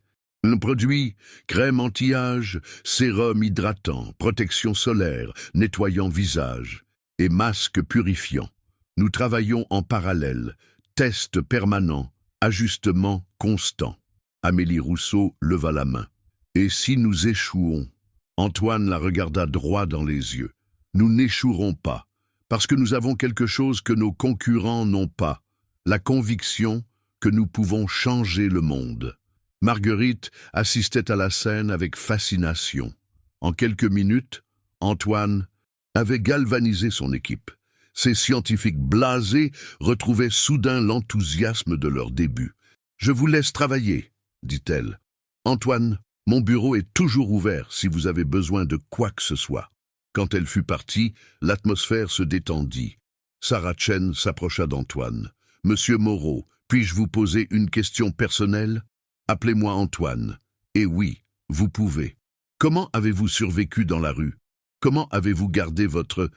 produits, crème anti-âge, sérum hydratant, protection solaire, nettoyant visage et masque purifiant. Nous travaillons en parallèle, test permanent, ajustement constant. Amélie Rousseau leva la main. Et si nous échouons? Antoine la regarda droit dans les yeux. Nous n'échouerons pas, parce que nous avons quelque chose que nos concurrents n'ont pas, la conviction que nous pouvons changer le monde. Marguerite assistait à la scène avec fascination. En quelques minutes, Antoine avait galvanisé son équipe. Ces scientifiques blasés retrouvaient soudain l'enthousiasme de leur début. « Je vous laisse travailler, » dit-elle. « Antoine, mon bureau est toujours ouvert si vous avez besoin de quoi que ce soit. » Quand elle fut partie, l'atmosphère se détendit. Sarah Chen s'approcha d'Antoine. « Monsieur Moreau, puis-je vous poser une question personnelle? Appelez-moi Antoine. Et oui, vous pouvez. Comment avez-vous survécu dans la rue? Comment avez-vous gardé votre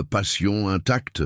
passion intacte? »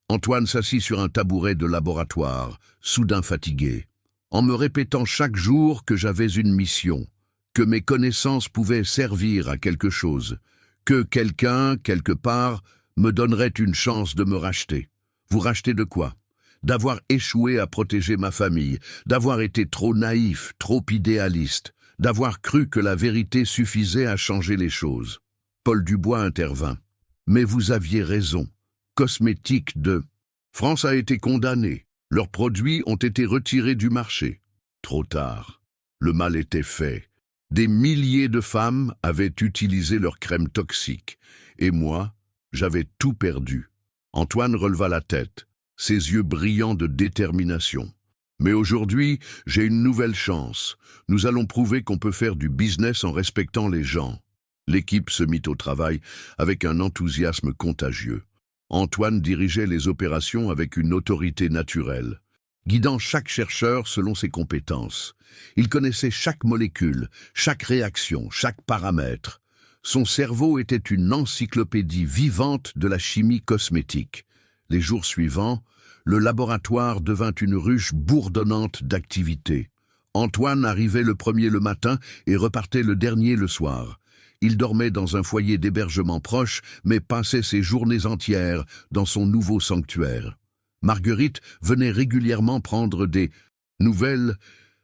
Antoine s'assit sur un tabouret de laboratoire, soudain fatigué, en me répétant chaque jour que j'avais une mission, que mes connaissances pouvaient servir à quelque chose, que quelqu'un, quelque part, me donnerait une chance de me racheter. Vous racheter de quoi? D'avoir échoué à protéger ma famille, d'avoir été trop naïf, trop idéaliste, d'avoir cru que la vérité suffisait à changer les choses. Paul Dubois intervint. Mais vous aviez raison. Cosmétiques de... France a été condamnée. Leurs produits ont été retirés du marché. Trop tard. Le mal était fait. Des milliers de femmes avaient utilisé leurs crèmes toxiques. Et moi, j'avais tout perdu. Antoine releva la tête, ses yeux brillants de détermination. Mais aujourd'hui, j'ai une nouvelle chance. Nous allons prouver qu'on peut faire du business en respectant les gens. L'équipe se mit au travail avec un enthousiasme contagieux. Antoine dirigeait les opérations avec une autorité naturelle, guidant chaque chercheur selon ses compétences. Il connaissait chaque molécule, chaque réaction, chaque paramètre. Son cerveau était une encyclopédie vivante de la chimie cosmétique. Les jours suivants, le laboratoire devint une ruche bourdonnante d'activités. Antoine arrivait le premier le matin et repartait le dernier le soir. Il dormait dans un foyer d'hébergement proche, mais passait ses journées entières dans son nouveau sanctuaire. Marguerite venait régulièrement prendre des nouvelles,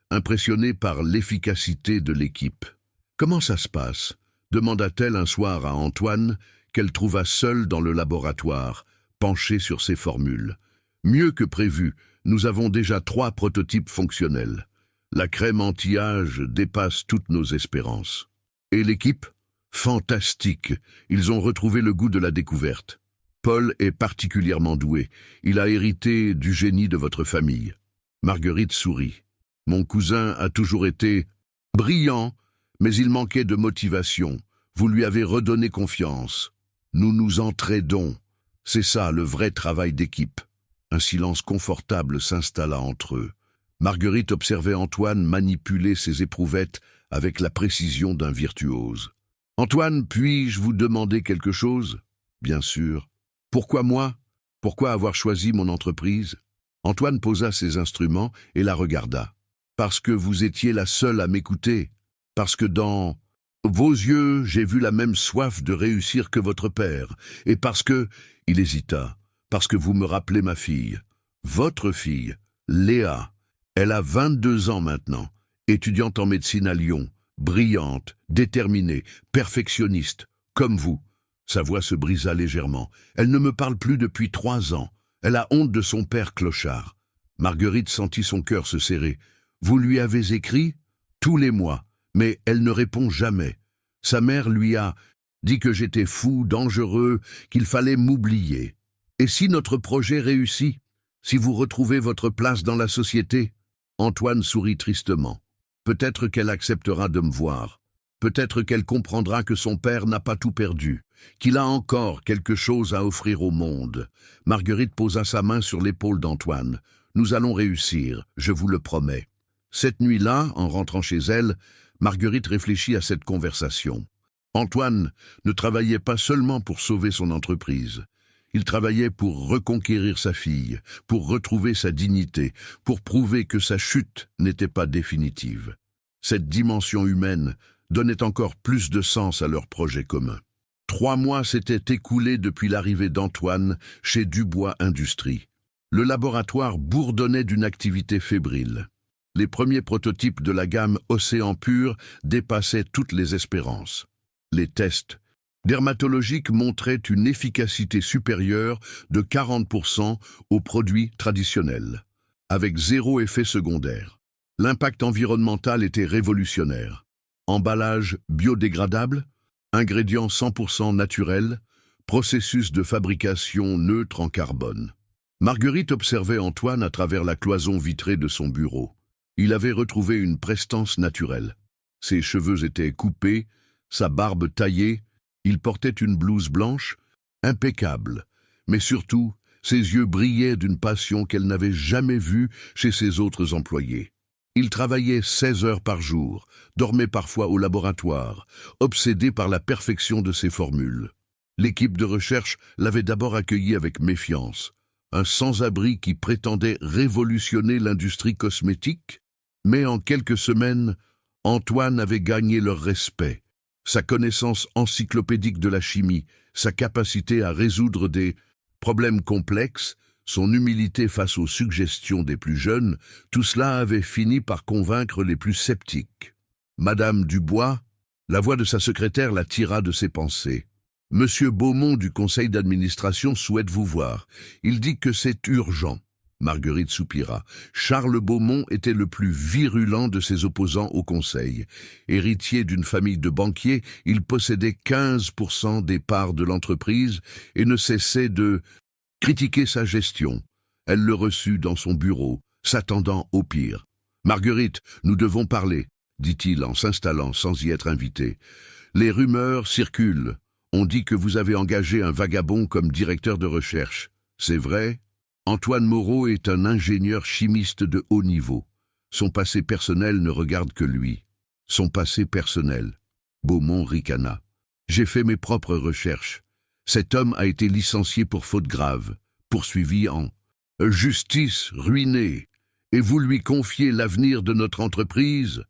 impressionnée par l'efficacité de l'équipe. « Comment ça se passe ?» demanda-t-elle un soir à Antoine, qu'elle trouva seul dans le laboratoire, penché sur ses formules. « Mieux que prévu, nous avons déjà 3 prototypes fonctionnels. La crème anti-âge dépasse toutes nos espérances. Et l'équipe ? Fantastique. Ils ont retrouvé le goût de la découverte. Paul est particulièrement doué. Il a hérité du génie de votre famille. » Marguerite sourit. « Mon cousin a toujours été brillant, mais il manquait de motivation. Vous lui avez redonné confiance. Nous nous entraidons. C'est ça le vrai travail d'équipe. » Un silence confortable s'installa entre eux. Marguerite observait Antoine manipuler ses éprouvettes avec la précision d'un virtuose. « Antoine, puis-je vous demander quelque chose ?»« Bien sûr. »« Pourquoi moi? Pourquoi avoir choisi mon entreprise ?» Antoine posa ses instruments et la regarda. « Parce que vous étiez la seule à m'écouter. Parce que dans vos yeux, j'ai vu la même soif de réussir que votre père. Et parce que... » Il hésita. « Parce que vous me rappelez ma fille. Votre fille, Léa. Elle a 22 ans maintenant, étudiante en médecine à Lyon. Brillante, déterminée, perfectionniste, comme vous. » Sa voix se brisa légèrement. « Elle ne me parle plus depuis 3 ans. Elle a honte de son père clochard. » Marguerite sentit son cœur se serrer. « Vous lui avez écrit ? Tous les mois. Mais elle ne répond jamais. Sa mère lui a dit que j'étais fou, dangereux, qu'il fallait m'oublier. Et si notre projet réussit ? Si vous retrouvez votre place dans la société ? Antoine sourit tristement. Peut-être qu'elle acceptera de me voir. Peut-être qu'elle comprendra que son père n'a pas tout perdu, qu'il a encore quelque chose à offrir au monde. Marguerite posa sa main sur l'épaule d'Antoine. Nous allons réussir, je vous le promets. Cette nuit-là, en rentrant chez elle, Marguerite réfléchit à cette conversation. Antoine ne travaillait pas seulement pour sauver son entreprise. Il travaillait pour reconquérir sa fille, pour retrouver sa dignité, pour prouver que sa chute n'était pas définitive. Cette dimension humaine donnait encore plus de sens à leur projet commun. 3 mois s'étaient écoulés depuis l'arrivée d'Antoine chez Dubois Industries. Le laboratoire bourdonnait d'une activité fébrile. Les premiers prototypes de la gamme Océan Pur dépassaient toutes les espérances. Les tests dermatologiques montraient une efficacité supérieure de 40% aux produits traditionnels, avec 0 effet secondaire. L'impact environnemental était révolutionnaire. Emballage biodégradable, ingrédients 100% naturels, processus de fabrication neutre en carbone. Marguerite observait Antoine à travers la cloison vitrée de son bureau. Il avait retrouvé une prestance naturelle. Ses cheveux étaient coupés, sa barbe taillée, il portait une blouse blanche, impeccable, mais surtout, ses yeux brillaient d'une passion qu'elle n'avait jamais vue chez ses autres employés. Il travaillait 16 heures par jour, dormait parfois au laboratoire, obsédé par la perfection de ses formules. L'équipe de recherche l'avait d'abord accueilli avec méfiance, un sans-abri qui prétendait révolutionner l'industrie cosmétique, mais en quelques semaines, Antoine avait gagné leur respect. Sa connaissance encyclopédique de la chimie, sa capacité à résoudre des problèmes complexes, son humilité face aux suggestions des plus jeunes, tout cela avait fini par convaincre les plus sceptiques. Madame Dubois, la voix de sa secrétaire la tira de ses pensées. Monsieur Beaumont du conseil d'administration souhaite vous voir. Il dit que c'est urgent. Marguerite soupira. Charles Beaumont était le plus virulent de ses opposants au conseil. Héritier d'une famille de banquiers, il possédait 15% des parts de l'entreprise et ne cessait de critiquer sa gestion. Elle le reçut dans son bureau, s'attendant au pire. « Marguerite, nous devons parler, » dit-il en s'installant sans y être invité. « Les rumeurs circulent. On dit que vous avez engagé un vagabond comme directeur de recherche. C'est vrai ? Antoine Moreau est un ingénieur chimiste de haut niveau. Son passé personnel ne regarde que lui. Son passé personnel. » Beaumont ricana. « J'ai fait mes propres recherches. Cet homme a été licencié pour faute grave, poursuivi en justice, ruiné, et vous lui confiez l'avenir de notre entreprise.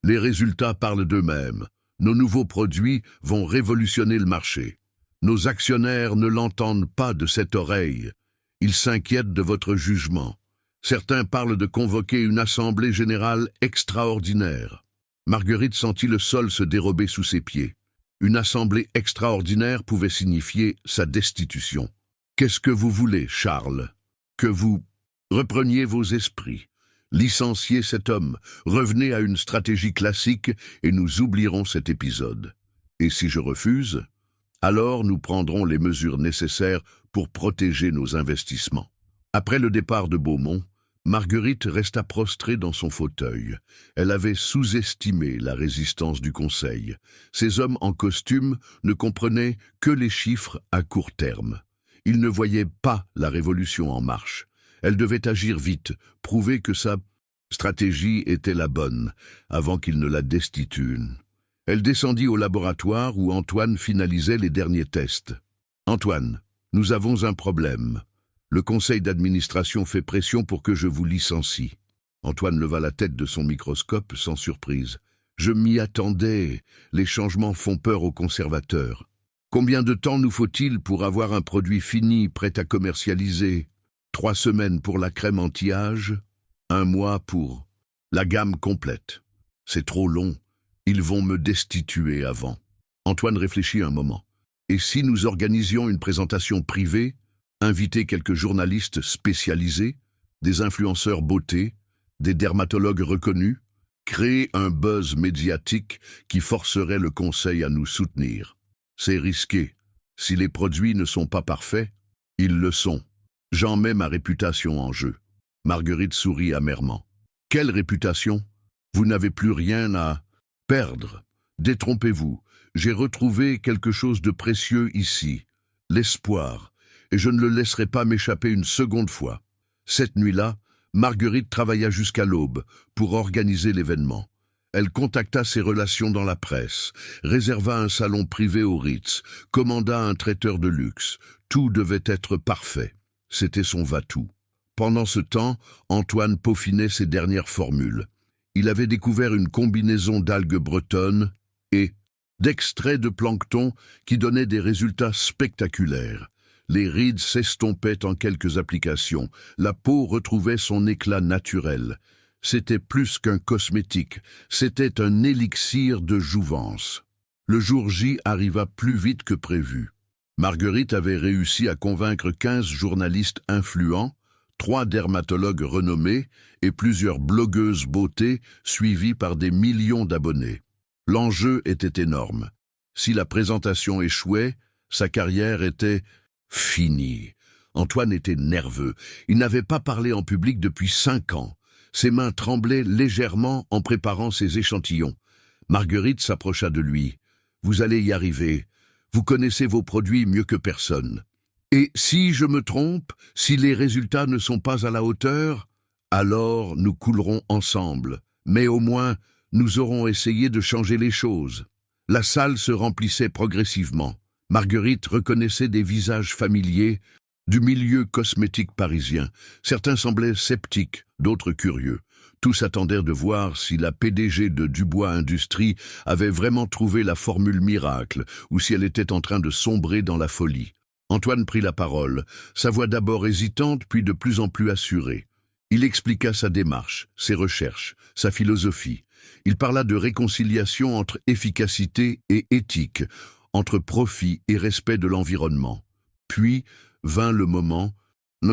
Les résultats parlent d'eux-mêmes. Nos nouveaux produits vont révolutionner le marché. Nos actionnaires ne l'entendent pas de cette oreille. Ils s'inquiètent de votre jugement. Certains parlent de convoquer une assemblée générale extraordinaire. » Marguerite sentit le sol se dérober sous ses pieds. Une assemblée extraordinaire pouvait signifier sa destitution. « Qu'est-ce que vous voulez, Charles ? Que vous repreniez vos esprits. Licenciez cet homme, revenez à une stratégie classique et nous oublierons cet épisode. Et si je refuse, alors nous prendrons les mesures nécessaires pour protéger nos investissements. » Après le départ de Beaumont, Marguerite resta prostrée dans son fauteuil. Elle avait sous-estimé la résistance du conseil. Ces hommes en costume ne comprenaient que les chiffres à court terme. Ils ne voyaient pas la révolution en marche. Elle devait agir vite, prouver que sa stratégie était la bonne, avant qu'ils ne la destituent. Elle descendit au laboratoire où Antoine finalisait les derniers tests. « Antoine, nous avons un problème. Le conseil d'administration fait pression pour que je vous licencie. » Antoine leva la tête de son microscope sans surprise. « Je m'y attendais. Les changements font peur aux conservateurs. Combien de temps nous faut-il pour avoir un produit fini, prêt à commercialiser ? 3 semaines pour la crème anti-âge, 1 mois pour la gamme complète. C'est trop long. Ils vont me destituer avant. » Antoine réfléchit un moment. « Et si nous organisions une présentation privée, inviter quelques journalistes spécialisés, des influenceurs beauté, des dermatologues reconnus, créer un buzz médiatique qui forcerait le conseil à nous soutenir. C'est risqué. Si les produits ne sont pas parfaits, ils le sont. J'en mets ma réputation en jeu. » Marguerite sourit amèrement. « Quelle réputation? Vous n'avez plus rien à perdre. Détrompez-vous. J'ai retrouvé quelque chose de précieux ici. L'espoir. Et je ne le laisserai pas m'échapper une seconde fois. Cette nuit-là, Marguerite travailla jusqu'à l'aube pour organiser l'événement. Elle contacta ses relations dans la presse, réserva un salon privé au Ritz, commanda un traiteur de luxe. Tout devait être parfait. C'était son va-tout. Pendant ce temps, Antoine peaufinait ses dernières formules. Il avait découvert une combinaison d'algues bretonnes et d'extraits de plancton qui donnaient des résultats spectaculaires. Les rides s'estompaient en quelques applications. La peau retrouvait son éclat naturel. C'était plus qu'un cosmétique, c'était un élixir de jouvence. Le jour J arriva plus vite que prévu. Marguerite avait réussi à convaincre 15 journalistes influents, 3 dermatologues renommés et plusieurs blogueuses beauté suivies par des millions d'abonnés. L'enjeu était énorme. Si la présentation échouait, sa carrière était finie. Antoine était nerveux. Il n'avait pas parlé en public depuis 5 ans. Ses mains tremblaient légèrement en préparant ses échantillons. Marguerite s'approcha de lui. « Vous allez y arriver. Vous connaissez vos produits mieux que personne. Et si je me trompe, si les résultats ne sont pas à la hauteur, alors nous coulerons ensemble. Mais au moins, nous aurons essayé de changer les choses. » La salle se remplissait progressivement. Marguerite reconnaissait des visages familiers du milieu cosmétique parisien. Certains semblaient sceptiques, d'autres curieux. Tous attendaient de voir si la PDG de Dubois Industries avait vraiment trouvé la formule miracle ou si elle était en train de sombrer dans la folie. Antoine prit la parole, sa voix d'abord hésitante puis de plus en plus assurée. Il expliqua sa démarche, ses recherches, sa philosophie. Il parla de réconciliation entre efficacité et éthique, entre profit et respect de l'environnement. Puis vint le moment,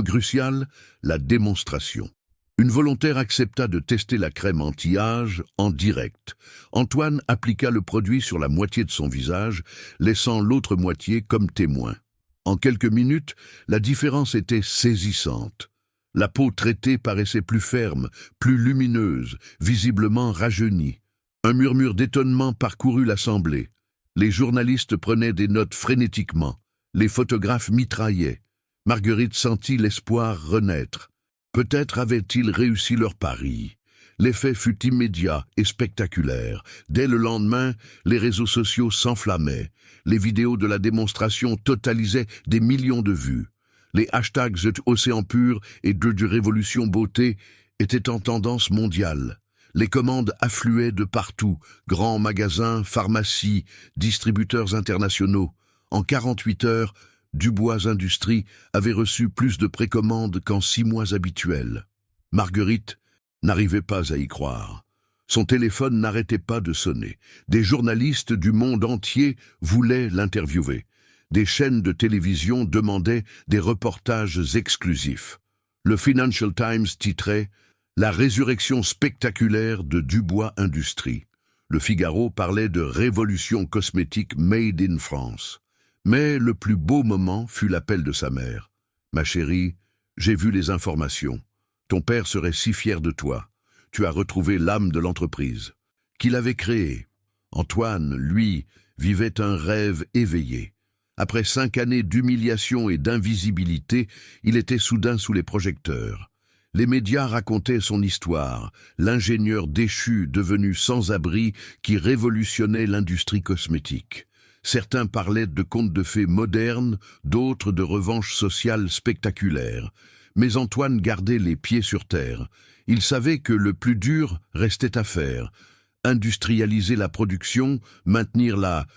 crucial, la démonstration. Une volontaire accepta de tester la crème anti-âge en direct. Antoine appliqua le produit sur la moitié de son visage, laissant l'autre moitié comme témoin. En quelques minutes, la différence était saisissante. La peau traitée paraissait plus ferme, plus lumineuse, visiblement rajeunie. Un murmure d'étonnement parcourut l'assemblée. Les journalistes prenaient des notes frénétiquement. Les photographes mitraillaient. Marguerite sentit l'espoir renaître. Peut-être avaient-ils réussi leur pari. L'effet fut immédiat et spectaculaire. Dès le lendemain, les réseaux sociaux s'enflammaient. Les vidéos de la démonstration totalisaient des millions de vues. Les hashtags Océan Pur et de Révolution Beauté étaient en tendance mondiale. Les commandes affluaient de partout, grands magasins, pharmacies, distributeurs internationaux. En 48 heures, Dubois Industries avait reçu plus de précommandes qu'en 6 mois habituels. Marguerite n'arrivait pas à y croire. Son téléphone n'arrêtait pas de sonner. Des journalistes du monde entier voulaient l'interviewer. Des chaînes de télévision demandaient des reportages exclusifs. Le Financial Times titrait « La résurrection spectaculaire de Dubois Industries ». Le Figaro parlait de « révolution cosmétique made in France ». Mais le plus beau moment fut l'appel de sa mère. « Ma chérie, j'ai vu les informations. Ton père serait si fier de toi. Tu as retrouvé l'âme de l'entreprise qu'il avait créée. » Antoine, lui, vivait un rêve éveillé. Après 5 années d'humiliation et d'invisibilité, il était soudain sous les projecteurs. Les médias racontaient son histoire, l'ingénieur déchu devenu sans-abri qui révolutionnait l'industrie cosmétique. Certains parlaient de contes de fées modernes, d'autres de revanches sociales spectaculaires. Mais Antoine gardait les pieds sur terre. Il savait que le plus dur restait à faire. Industrialiser la production, maintenir la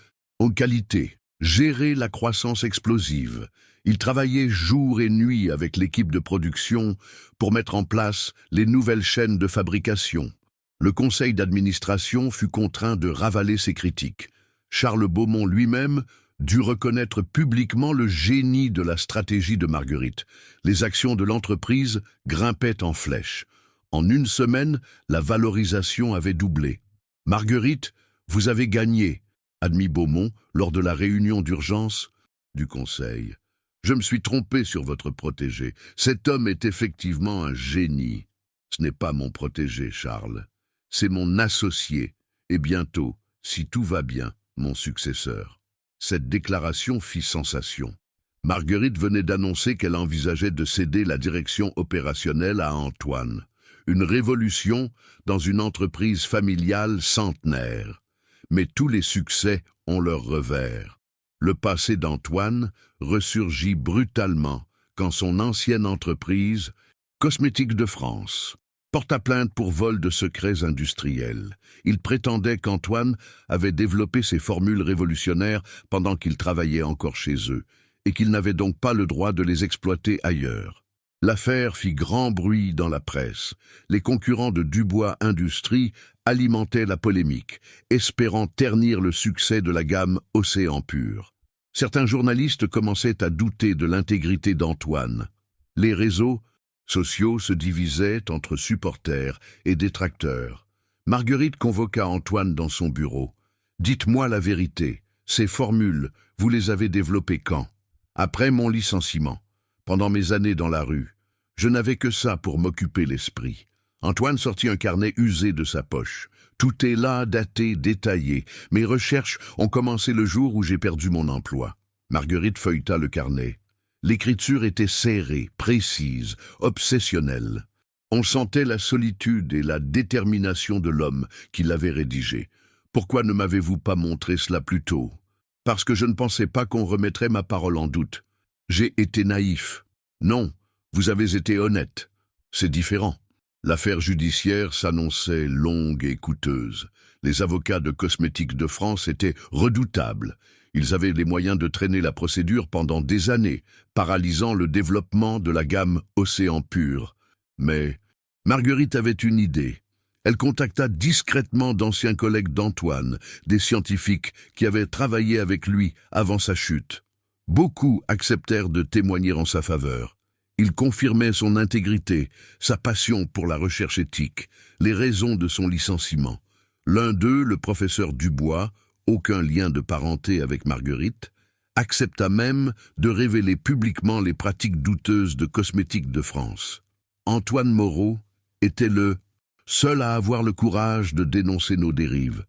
qualité, gérer la croissance explosive. Il travaillait jour et nuit avec l'équipe de production pour mettre en place les nouvelles chaînes de fabrication. Le conseil d'administration fut contraint de ravaler ses critiques. Charles Beaumont lui-même dut reconnaître publiquement le génie de la stratégie de Marguerite. Les actions de l'entreprise grimpaient en flèche. En 1 semaine, la valorisation avait doublé. « Marguerite, vous avez gagné », admit Beaumont lors de la réunion d'urgence du conseil. « Je me suis trompé sur votre protégé. Cet homme est effectivement un génie. » Ce n'est pas mon protégé, Charles. C'est mon associé, et bientôt, si tout va bien, mon successeur. Cette déclaration fit sensation. Marguerite venait d'annoncer qu'elle envisageait de céder la direction opérationnelle à Antoine. Une révolution dans une entreprise familiale centenaire. Mais tous les succès ont leur revers. Le passé d'Antoine ressurgit brutalement quand son ancienne entreprise, Cosmétiques de France, porta plainte pour vol de secrets industriels. Il prétendait qu'Antoine avait développé ces formules révolutionnaires pendant qu'il travaillait encore chez eux, et qu'il n'avait donc pas le droit de les exploiter ailleurs. L'affaire fit grand bruit dans la presse. Les concurrents de Dubois Industries alimentaient la polémique, espérant ternir le succès de la gamme Océan Pur. Certains journalistes commençaient à douter de l'intégrité d'Antoine. Les réseaux sociaux se divisaient entre supporters et détracteurs. Marguerite convoqua Antoine dans son bureau. « Dites-moi la vérité. Ces formules, vous les avez développées quand ? Après mon licenciement, pendant mes années dans la rue. Je n'avais que ça pour m'occuper l'esprit. » Antoine sortit un carnet usé de sa poche. « Tout est là, daté, détaillé. Mes recherches ont commencé le jour où j'ai perdu mon emploi. » Marguerite feuilleta le carnet. L'écriture était serrée, précise, obsessionnelle. On sentait la solitude et la détermination de l'homme qui l'avait rédigé. « Pourquoi ne m'avez-vous pas montré cela plus tôt ? » « Parce que je ne pensais pas qu'on remettrait ma parole en doute. J'ai été naïf. » « Non, vous avez été honnête. C'est différent. » L'affaire judiciaire s'annonçait longue et coûteuse. Les avocats de Cosmétiques de France étaient redoutables. Ils avaient les moyens de traîner la procédure pendant des années, paralysant le développement de la gamme Océan Pur. Mais Marguerite avait une idée. Elle contacta discrètement d'anciens collègues d'Antoine, des scientifiques qui avaient travaillé avec lui avant sa chute. Beaucoup acceptèrent de témoigner en sa faveur. Ils confirmaient son intégrité, sa passion pour la recherche éthique, les raisons de son licenciement. L'un d'eux, le professeur Dubois, aucun lien de parenté avec Marguerite, accepta même de révéler publiquement les pratiques douteuses de Cosmétiques de France. Antoine Moreau était le seul à avoir le courage de dénoncer nos dérives.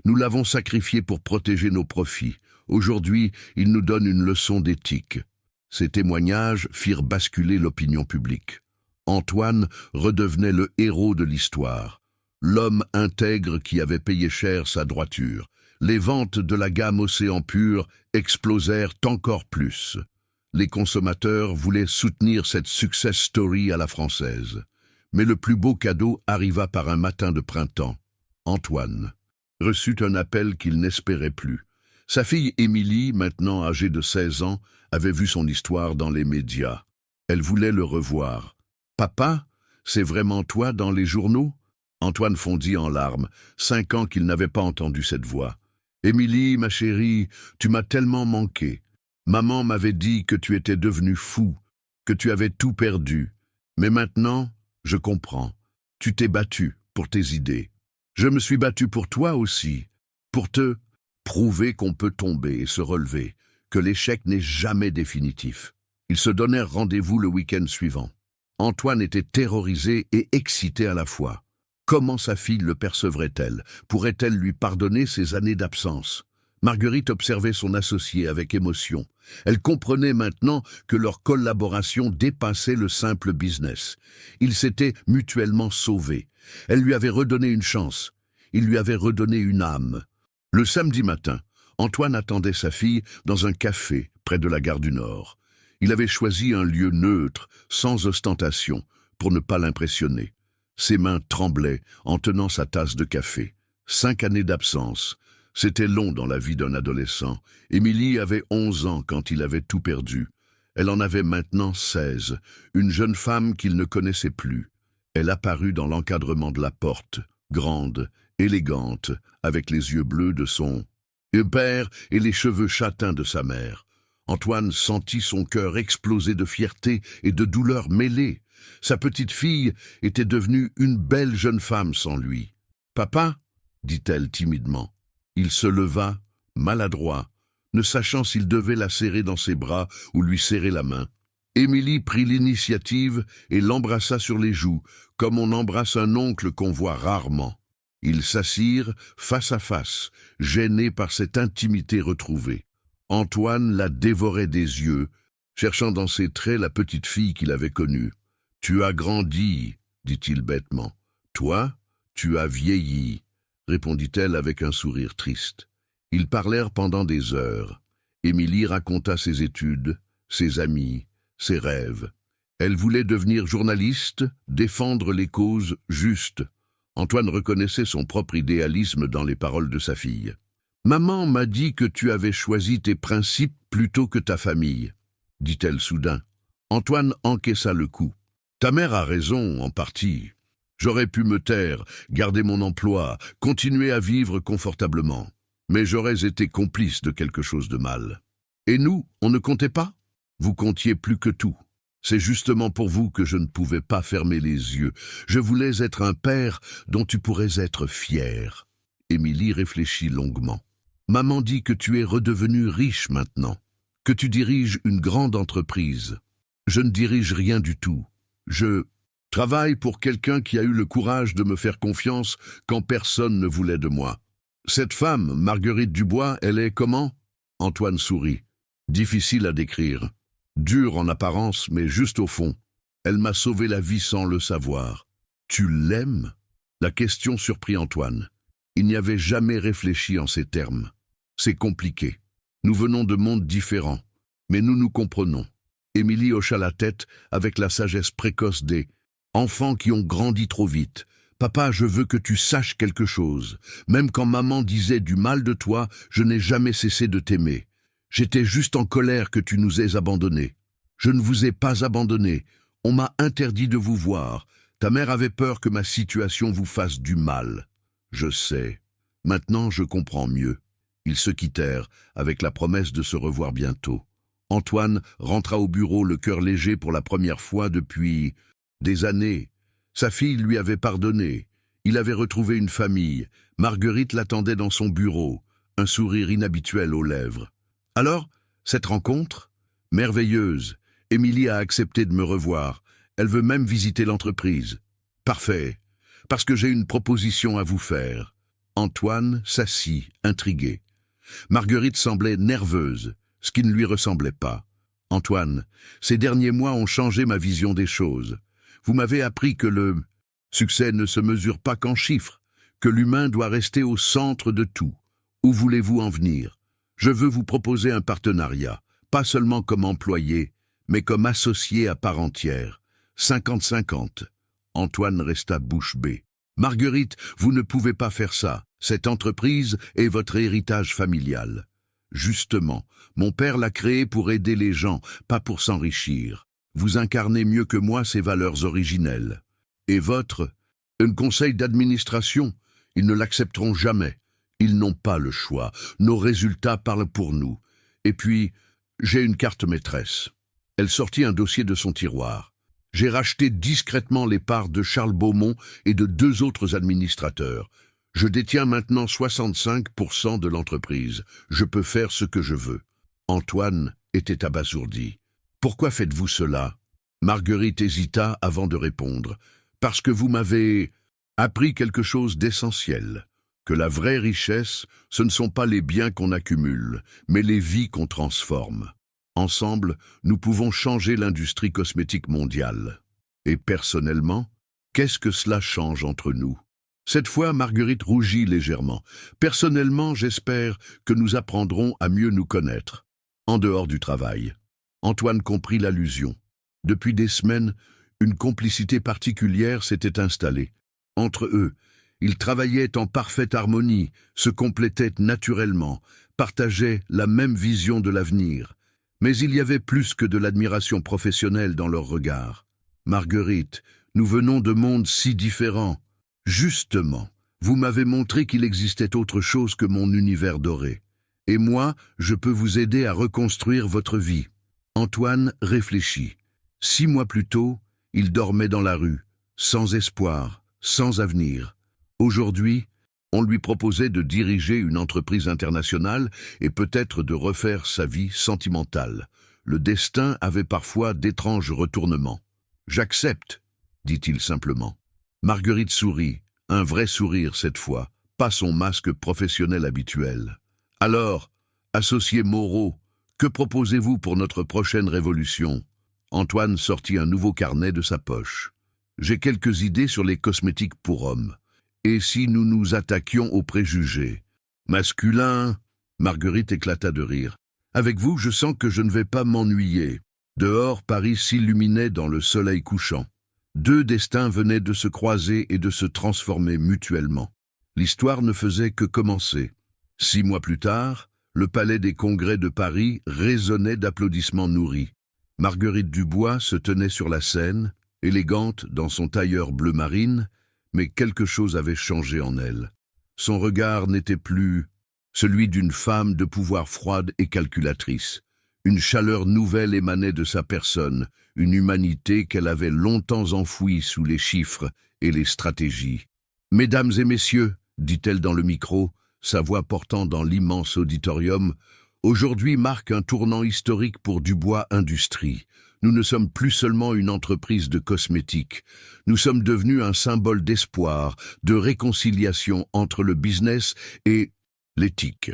Nous l'avons sacrifié pour protéger nos profits. Aujourd'hui, il nous donne une leçon d'éthique. Ces témoignages firent basculer l'opinion publique. Antoine redevenait le héros de l'histoire, l'homme intègre qui avait payé cher sa droiture. Les ventes de la gamme Océan Pur explosèrent encore plus. Les consommateurs voulaient soutenir cette success story à la française. Mais le plus beau cadeau arriva par un matin de printemps. Antoine reçut un appel qu'il n'espérait plus. Sa fille Émilie, maintenant âgée de 16 ans, avait vu son histoire dans les médias. Elle voulait le revoir. « Papa, c'est vraiment toi dans les journaux ?» Antoine fondit en larmes. 5 ans qu'il n'avait pas entendu cette voix. « Émilie, ma chérie, tu m'as tellement manqué. Maman m'avait dit que tu étais devenu fou, que tu avais tout perdu. Mais maintenant, je comprends. Tu t'es battu pour tes idées. Je me suis battu pour toi aussi, pour te prouver qu'on peut tomber et se relever, que l'échec n'est jamais définitif. » Ils se donnèrent rendez-vous le week-end suivant. Antoine était terrorisé et excité à la fois. Comment sa fille le percevrait-elle? Pourrait-elle lui pardonner ses années d'absence? Marguerite observait son associé avec émotion. Elle comprenait maintenant que leur collaboration dépassait le simple business. Ils s'étaient mutuellement sauvés. Elle lui avait redonné une chance. Il lui avait redonné une âme. Le samedi matin, Antoine attendait sa fille dans un café près de la gare du Nord. Il avait choisi un lieu neutre, sans ostentation, pour ne pas l'impressionner. Ses mains tremblaient en tenant sa tasse de café. 5 années d'absence. C'était long dans la vie d'un adolescent. Émilie avait 11 ans quand il avait tout perdu. Elle en avait maintenant 16, une jeune femme qu'il ne connaissait plus. Elle apparut dans l'encadrement de la porte, grande, élégante, avec les yeux bleus de son père et les cheveux châtains de sa mère. Antoine sentit son cœur exploser de fierté et de douleur mêlée. Sa petite fille était devenue une belle jeune femme sans lui. « Papa » dit-elle timidement. Il se leva, maladroit, ne sachant s'il devait la serrer dans ses bras ou lui serrer la main. Émilie prit l'initiative et l'embrassa sur les joues, comme on embrasse un oncle qu'on voit rarement. Ils s'assirent face à face, gênés par cette intimité retrouvée. Antoine la dévorait des yeux, cherchant dans ses traits la petite fille qu'il avait connue. « Tu as grandi, dit-il bêtement. Toi, tu as vieilli, répondit-elle avec un sourire triste. Ils parlèrent pendant des heures. Émilie raconta ses études, ses amis, ses rêves. Elle voulait devenir journaliste, défendre les causes justes. Antoine reconnaissait son propre idéalisme dans les paroles de sa fille. « Maman m'a dit que tu avais choisi tes principes plutôt que ta famille, dit-elle soudain. Antoine encaissa le coup. Ta mère a raison, en partie. J'aurais pu me taire, garder mon emploi, continuer à vivre confortablement. Mais j'aurais été complice de quelque chose de mal. Et nous, on ne comptait pas? Vous comptiez plus que tout. C'est justement pour vous que je ne pouvais pas fermer les yeux. Je voulais être un père dont tu pourrais être fier. » Émilie réfléchit longuement. « Maman dit que tu es redevenu riche maintenant, que tu diriges une grande entreprise. Je ne dirige rien du tout. Je travaille pour quelqu'un qui a eu le courage de me faire confiance quand personne ne voulait de moi. Cette femme, Marguerite Dubois, elle est comment ?» Antoine sourit. « Difficile à décrire. Dure en apparence, mais juste au fond. Elle m'a sauvé la vie sans le savoir. Tu l'aimes ?» La question surprit Antoine. Il n'y avait jamais réfléchi en ces termes. C'est compliqué. Nous venons de mondes différents, mais nous nous comprenons. Émilie hocha la tête avec la sagesse précoce des enfants qui ont grandi trop vite. Papa, je veux que tu saches quelque chose. Même quand maman disait du mal de toi, je n'ai jamais cessé de t'aimer. J'étais juste en colère que tu nous aies abandonnés. Je ne vous ai pas abandonnés. On m'a interdit de vous voir. Ta mère avait peur que ma situation vous fasse du mal. Je sais. Maintenant, je comprends mieux. » Ils se quittèrent, avec la promesse de se revoir bientôt. Antoine rentra au bureau le cœur léger pour la première fois depuis des années. Sa fille lui avait pardonné. Il avait retrouvé une famille. Marguerite l'attendait dans son bureau, un sourire inhabituel aux lèvres. « Alors, cette rencontre ? Merveilleuse. Émilie a accepté de me revoir. Elle veut même visiter l'entreprise. Parfait, parce que j'ai une proposition à vous faire. » Antoine s'assit, intrigué. Marguerite semblait nerveuse, ce qui ne lui ressemblait pas. « Antoine, ces derniers mois ont changé ma vision des choses. Vous m'avez appris que le succès ne se mesure pas qu'en chiffres, que l'humain doit rester au centre de tout. Où voulez-vous en venir ? Je veux vous proposer un partenariat, pas seulement comme employé, mais comme associé à part entière. 50-50. » Antoine resta bouche bée. « Marguerite, vous ne pouvez pas faire ça. Cette entreprise est votre héritage familial. Justement, mon père l'a créée pour aider les gens, pas pour s'enrichir. Vous incarnez mieux que moi ces valeurs originelles. Et votre, un conseil d'administration, ils ne l'accepteront jamais. Ils n'ont pas le choix. Nos résultats parlent pour nous. Et puis, j'ai une carte maîtresse. » Elle sortit un dossier de son tiroir. « J'ai racheté discrètement les parts de Charles Beaumont et de 2 autres administrateurs. Je détiens maintenant 65% de l'entreprise. Je peux faire ce que je veux. » Antoine était abasourdi. « Pourquoi faites-vous cela ?» Marguerite hésita avant de répondre. « Parce que vous m'avez appris quelque chose d'essentiel. Que la vraie richesse, ce ne sont pas les biens qu'on accumule, mais les vies qu'on transforme. Ensemble, nous pouvons changer l'industrie cosmétique mondiale. Et personnellement, qu'est-ce que cela change entre nous ? » Cette fois, Marguerite rougit légèrement. « Personnellement, j'espère que nous apprendrons à mieux nous connaître. En dehors du travail. » Antoine comprit l'allusion. Depuis des semaines, une complicité particulière s'était installée. Entre eux, ils travaillaient en parfaite harmonie, se complétaient naturellement, partageaient la même vision de l'avenir. Mais il y avait plus que de l'admiration professionnelle dans leurs regards. « Marguerite, nous venons de mondes si différents. Justement, vous m'avez montré qu'il existait autre chose que mon univers doré. Et moi, je peux vous aider à reconstruire votre vie. » Antoine réfléchit. 6 mois plus tôt, il dormait dans la rue, sans espoir, sans avenir. Aujourd'hui, on lui proposait de diriger une entreprise internationale et peut-être de refaire sa vie sentimentale. le destin avait parfois d'étranges retournements. « J'accepte, » dit-il simplement. Marguerite sourit, un vrai sourire cette fois, pas son masque professionnel habituel. « Alors, associé Moreau, que proposez-vous pour notre prochaine révolution ?» Antoine sortit un nouveau carnet de sa poche. « J'ai quelques idées sur les cosmétiques pour hommes. Et si nous nous attaquions aux préjugés ?»« Masculin ?» Marguerite éclata de rire. « Avec vous, je sens que je ne vais pas m'ennuyer. » Dehors, Paris s'illuminait dans le soleil couchant. Deux destins venaient de se croiser et de se transformer mutuellement. L'histoire ne faisait que commencer. 6 mois plus tard, le palais des congrès de Paris résonnait d'applaudissements nourris. Marguerite Dubois se tenait sur la scène, élégante dans son tailleur bleu marine, mais quelque chose avait changé en elle. Son regard n'était plus celui d'une femme de pouvoir froide et calculatrice. Une chaleur nouvelle émanait de sa personne, une humanité qu'elle avait longtemps enfouie sous les chiffres et les stratégies. « Mesdames et messieurs, » dit-elle dans le micro, sa voix portant dans l'immense auditorium, « aujourd'hui marque un tournant historique pour Dubois Industries. Nous ne sommes plus seulement une entreprise de cosmétiques. Nous sommes devenus un symbole d'espoir, de réconciliation entre le business et l'éthique. »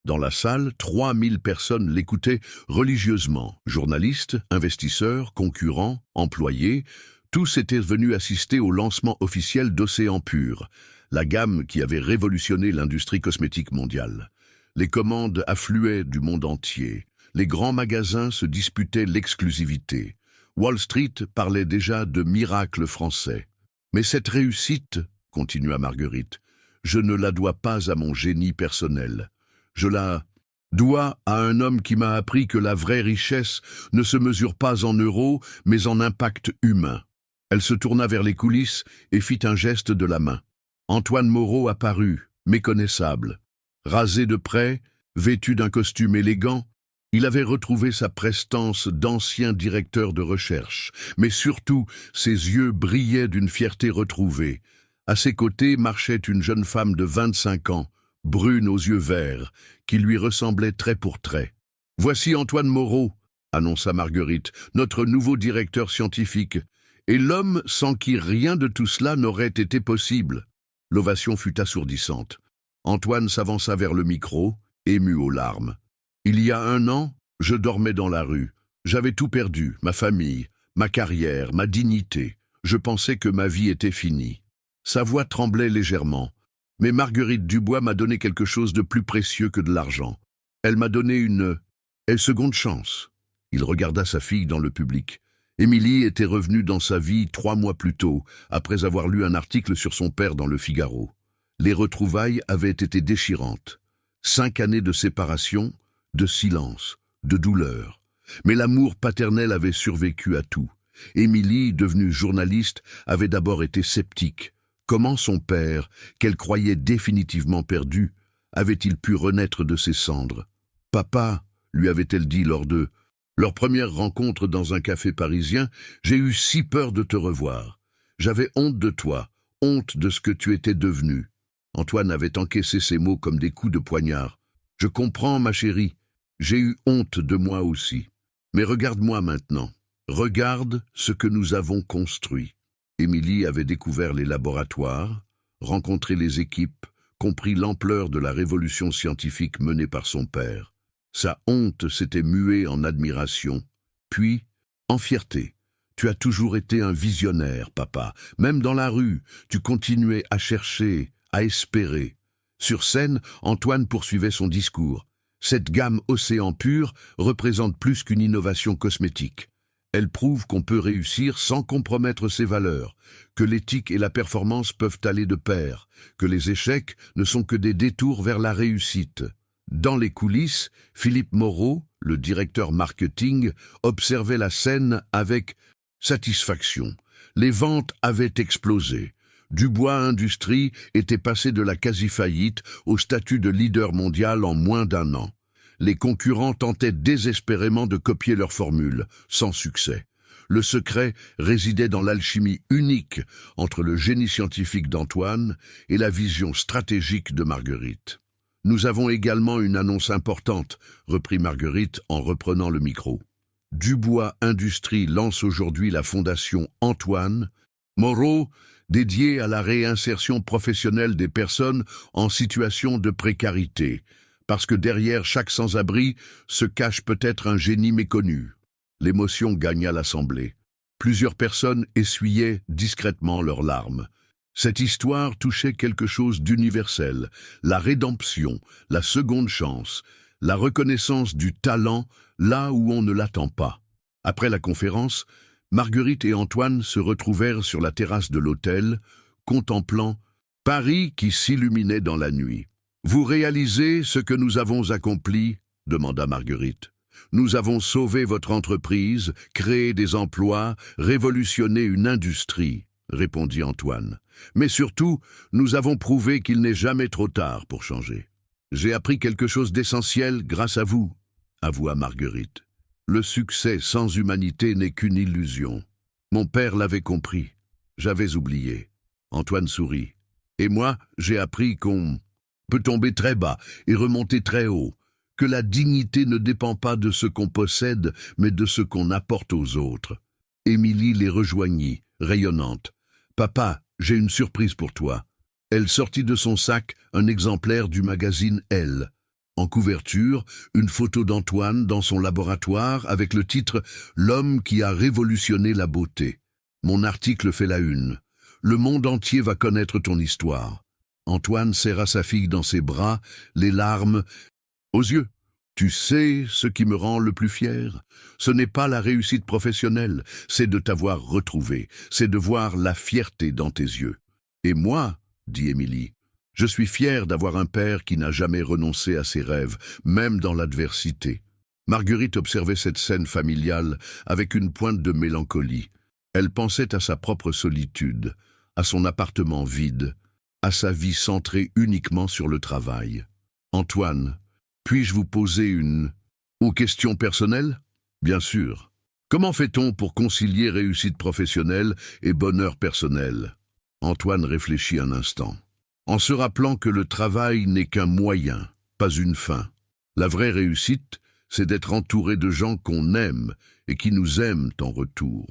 Dans la salle, 3000 personnes l'écoutaient religieusement. Journalistes, investisseurs, concurrents, employés, tous étaient venus assister au lancement officiel d'Océan Pur, la gamme qui avait révolutionné l'industrie cosmétique mondiale. Les commandes affluaient du monde entier. Les grands magasins se disputaient l'exclusivité. Wall Street parlait déjà de miracle français. « Mais cette réussite, » continua Marguerite, « je ne la dois pas à mon génie personnel. Je la dois à un homme qui m'a appris que la vraie richesse ne se mesure pas en euros, mais en impact humain. » Elle se tourna vers les coulisses et fit un geste de la main. Antoine Moreau apparut, méconnaissable. Rasé de près, vêtu d'un costume élégant, il avait retrouvé sa prestance d'ancien directeur de recherche, mais surtout ses yeux brillaient d'une fierté retrouvée. À ses côtés marchait une jeune femme de 25 ans, brune aux yeux verts, qui lui ressemblait trait pour trait. « Voici Antoine Moreau, » annonça Marguerite, « notre nouveau directeur scientifique, et l'homme sans qui rien de tout cela n'aurait été possible. » L'ovation fut assourdissante. Antoine s'avança vers le micro, ému aux larmes. « Il y a 1 an, je dormais dans la rue. J'avais tout perdu, ma famille, ma carrière, ma dignité. Je pensais que ma vie était finie. » Sa voix tremblait légèrement. Mais Marguerite Dubois m'a donné quelque chose de plus précieux que de l'argent. Elle m'a donné une seconde chance. Il regarda sa fille dans le public. Émilie était revenue dans sa vie 3 mois plus tôt, après avoir lu un article sur son père dans Le Figaro. Les retrouvailles avaient été déchirantes. 5 années de séparation, de silence, de douleur. Mais l'amour paternel avait survécu à tout. Émilie, devenue journaliste, avait d'abord été sceptique. Comment son père, qu'elle croyait définitivement perdu, avait-il pu renaître de ses cendres? « Papa, » lui avait-elle dit lors de leur première rencontre dans un café parisien, « j'ai eu si peur de te revoir. J'avais honte de toi, honte de ce que tu étais devenu. » Antoine avait encaissé ces mots comme des coups de poignard. « Je comprends, ma chérie, j'ai eu honte de moi aussi. Mais regarde-moi maintenant, regarde ce que nous avons construit. » Émilie avait découvert les laboratoires, rencontré les équipes, compris l'ampleur de la révolution scientifique menée par son père. Sa honte s'était muée en admiration, puis en fierté. « Tu as toujours été un visionnaire, papa. Même dans la rue, tu continuais à chercher, à espérer. » Sur scène, Antoine poursuivait son discours. Cette gamme Océan Pur représente plus qu'une innovation cosmétique. Elle prouve qu'on peut réussir sans compromettre ses valeurs, que l'éthique et la performance peuvent aller de pair, que les échecs ne sont que des détours vers la réussite. Dans les coulisses, Philippe Moreau, le directeur marketing, observait la scène avec satisfaction. Les ventes avaient explosé. Dubois Industries était passé de la quasi-faillite au statut de leader mondial en moins d'1 an. Les concurrents tentaient désespérément de copier leur formule, sans succès. Le secret résidait dans l'alchimie unique entre le génie scientifique d'Antoine et la vision stratégique de Marguerite. « Nous avons également une annonce importante, » reprit Marguerite en reprenant le micro. Dubois Industries lance aujourd'hui la fondation Antoine Moreau, dédiée à la réinsertion professionnelle des personnes en situation de précarité, parce que derrière chaque sans-abri se cache peut-être un génie méconnu. L'émotion gagna l'Assemblée. Plusieurs personnes essuyaient discrètement leurs larmes. Cette histoire touchait quelque chose d'universel, la rédemption, la seconde chance, la reconnaissance du talent là où on ne l'attend pas. Après la conférence, Marguerite et Antoine se retrouvèrent sur la terrasse de l'hôtel, contemplant Paris qui s'illuminait dans la nuit. « Vous réalisez ce que nous avons accompli ?» demanda Marguerite. « Nous avons sauvé votre entreprise, créé des emplois, révolutionné une industrie, » répondit Antoine. « Mais surtout, nous avons prouvé qu'il n'est jamais trop tard pour changer. J'ai appris quelque chose d'essentiel grâce à vous, » avoua Marguerite. « Le succès sans humanité n'est qu'une illusion. Mon père l'avait compris. J'avais oublié. » Antoine sourit. « Et moi, j'ai appris qu'on peut tomber très bas et remonter très haut, que la dignité ne dépend pas de ce qu'on possède, mais de ce qu'on apporte aux autres. » Émilie les rejoignit, rayonnante. « Papa, j'ai une surprise pour toi. » Elle sortit de son sac un exemplaire du magazine Elle. En couverture, une photo d'Antoine dans son laboratoire avec le titre « L'homme qui a révolutionné la beauté ». Mon article fait la une. Le monde entier va connaître ton histoire. Antoine serra sa fille dans ses bras, les larmes aux yeux. « Tu sais ce qui me rend le plus fier? Ce n'est pas la réussite professionnelle, c'est de t'avoir retrouvé, c'est de voir la fierté dans tes yeux. » « Et moi, » dit Émilie, « je suis fière d'avoir un père qui n'a jamais renoncé à ses rêves, même dans l'adversité. » Marguerite observait cette scène familiale avec une pointe de mélancolie. Elle pensait à sa propre solitude, à son appartement vide, à sa vie centrée uniquement sur le travail. « Antoine, puis-je vous poser une question personnelle? » « Bien sûr. Comment fait-on pour concilier réussite professionnelle et bonheur personnel ?» Antoine réfléchit un instant. « En se rappelant que le travail n'est qu'un moyen, pas une fin. La vraie réussite, c'est d'être entouré de gens qu'on aime et qui nous aiment en retour. »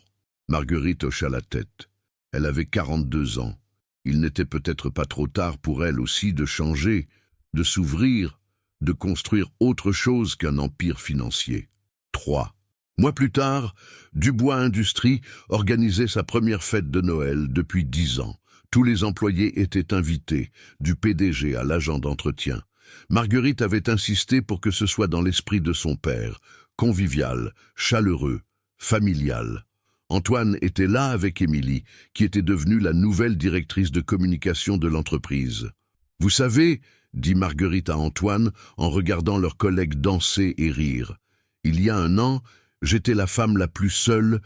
Marguerite hocha la tête. Elle avait 42 ans. Il n'était peut-être pas trop tard pour elle aussi de changer, de s'ouvrir, de construire autre chose qu'un empire financier. 3 mois plus tard, Dubois Industries organisait sa première fête de Noël depuis 10 ans. Tous les employés étaient invités, du PDG à l'agent d'entretien. Marguerite avait insisté pour que ce soit dans l'esprit de son père, convivial, chaleureux, familial. Antoine était là avec Émilie, qui était devenue la nouvelle directrice de communication de l'entreprise. « Vous savez, » dit Marguerite à Antoine en regardant leurs collègues danser et rire, « il y a un an, j'étais la femme la plus seule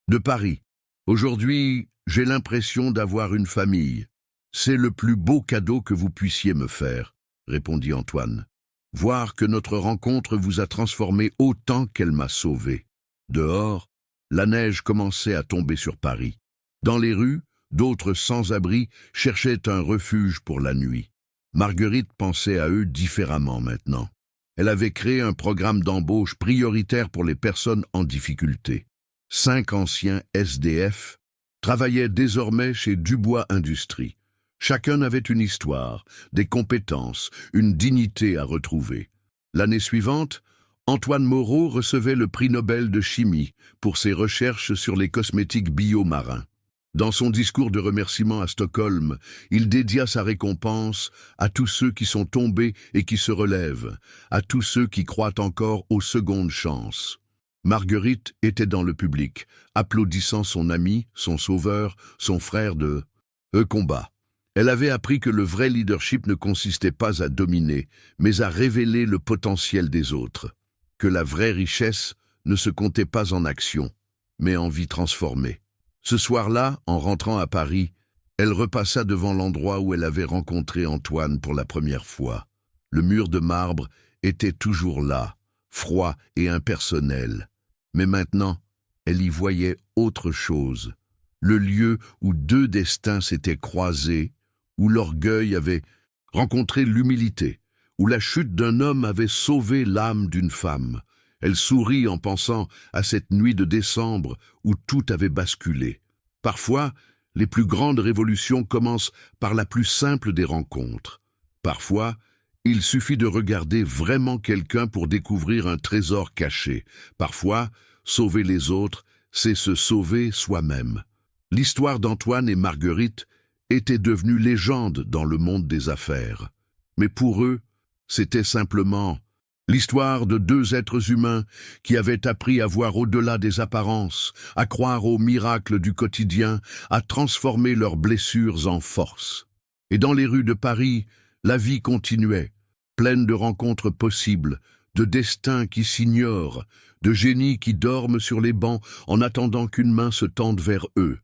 de Paris. Aujourd'hui, j'ai l'impression d'avoir une famille. C'est le plus beau cadeau que vous puissiez me faire, » répondit Antoine. « Voir que notre rencontre vous a transformé autant qu'elle m'a sauvé. » Dehors, la neige commençait à tomber sur Paris. Dans les rues, d'autres sans-abri cherchaient un refuge pour la nuit. Marguerite pensait à eux différemment maintenant. Elle avait créé un programme d'embauche prioritaire pour les personnes en difficulté. 5 anciens SDF travaillaient désormais chez Dubois Industries. Chacun avait une histoire, des compétences, une dignité à retrouver. L'année suivante, Antoine Moreau recevait le prix Nobel de chimie pour ses recherches sur les cosmétiques bio-marins. Dans son discours de remerciement à Stockholm, il dédia sa récompense à tous ceux qui sont tombés et qui se relèvent, à tous ceux qui croient encore aux secondes chances. Marguerite était dans le public, applaudissant son ami, son sauveur, son frère de combat. Elle avait appris que le vrai leadership ne consistait pas à dominer, mais à révéler le potentiel des autres, que la vraie richesse ne se comptait pas en actions, mais en vie transformée. Ce soir-là, en rentrant à Paris, elle repassa devant l'endroit où elle avait rencontré Antoine pour la première fois. Le mur de marbre était toujours là, froid et impersonnel. Mais maintenant, elle y voyait autre chose. Le lieu où 2 destins s'étaient croisés, où l'orgueil avait rencontré l'humilité, où la chute d'un homme avait sauvé l'âme d'une femme, Elle sourit en pensant à cette nuit de décembre où tout avait basculé. Parfois, les plus grandes révolutions commencent par la plus simple des rencontres. Parfois, il suffit de regarder vraiment quelqu'un pour découvrir un trésor caché. Parfois, sauver les autres, c'est se sauver soi-même. L'histoire d'Antoine et Marguerite était devenue légende dans le monde des affaires. Mais pour eux, c'était simplement l'histoire de deux êtres humains qui avaient appris à voir au-delà des apparences, à croire aux miracles du quotidien, à transformer leurs blessures en force. Et dans les rues de Paris, la vie continuait, pleine de rencontres possibles, de destins qui s'ignorent, de génies qui dorment sur les bancs en attendant qu'une main se tende vers eux.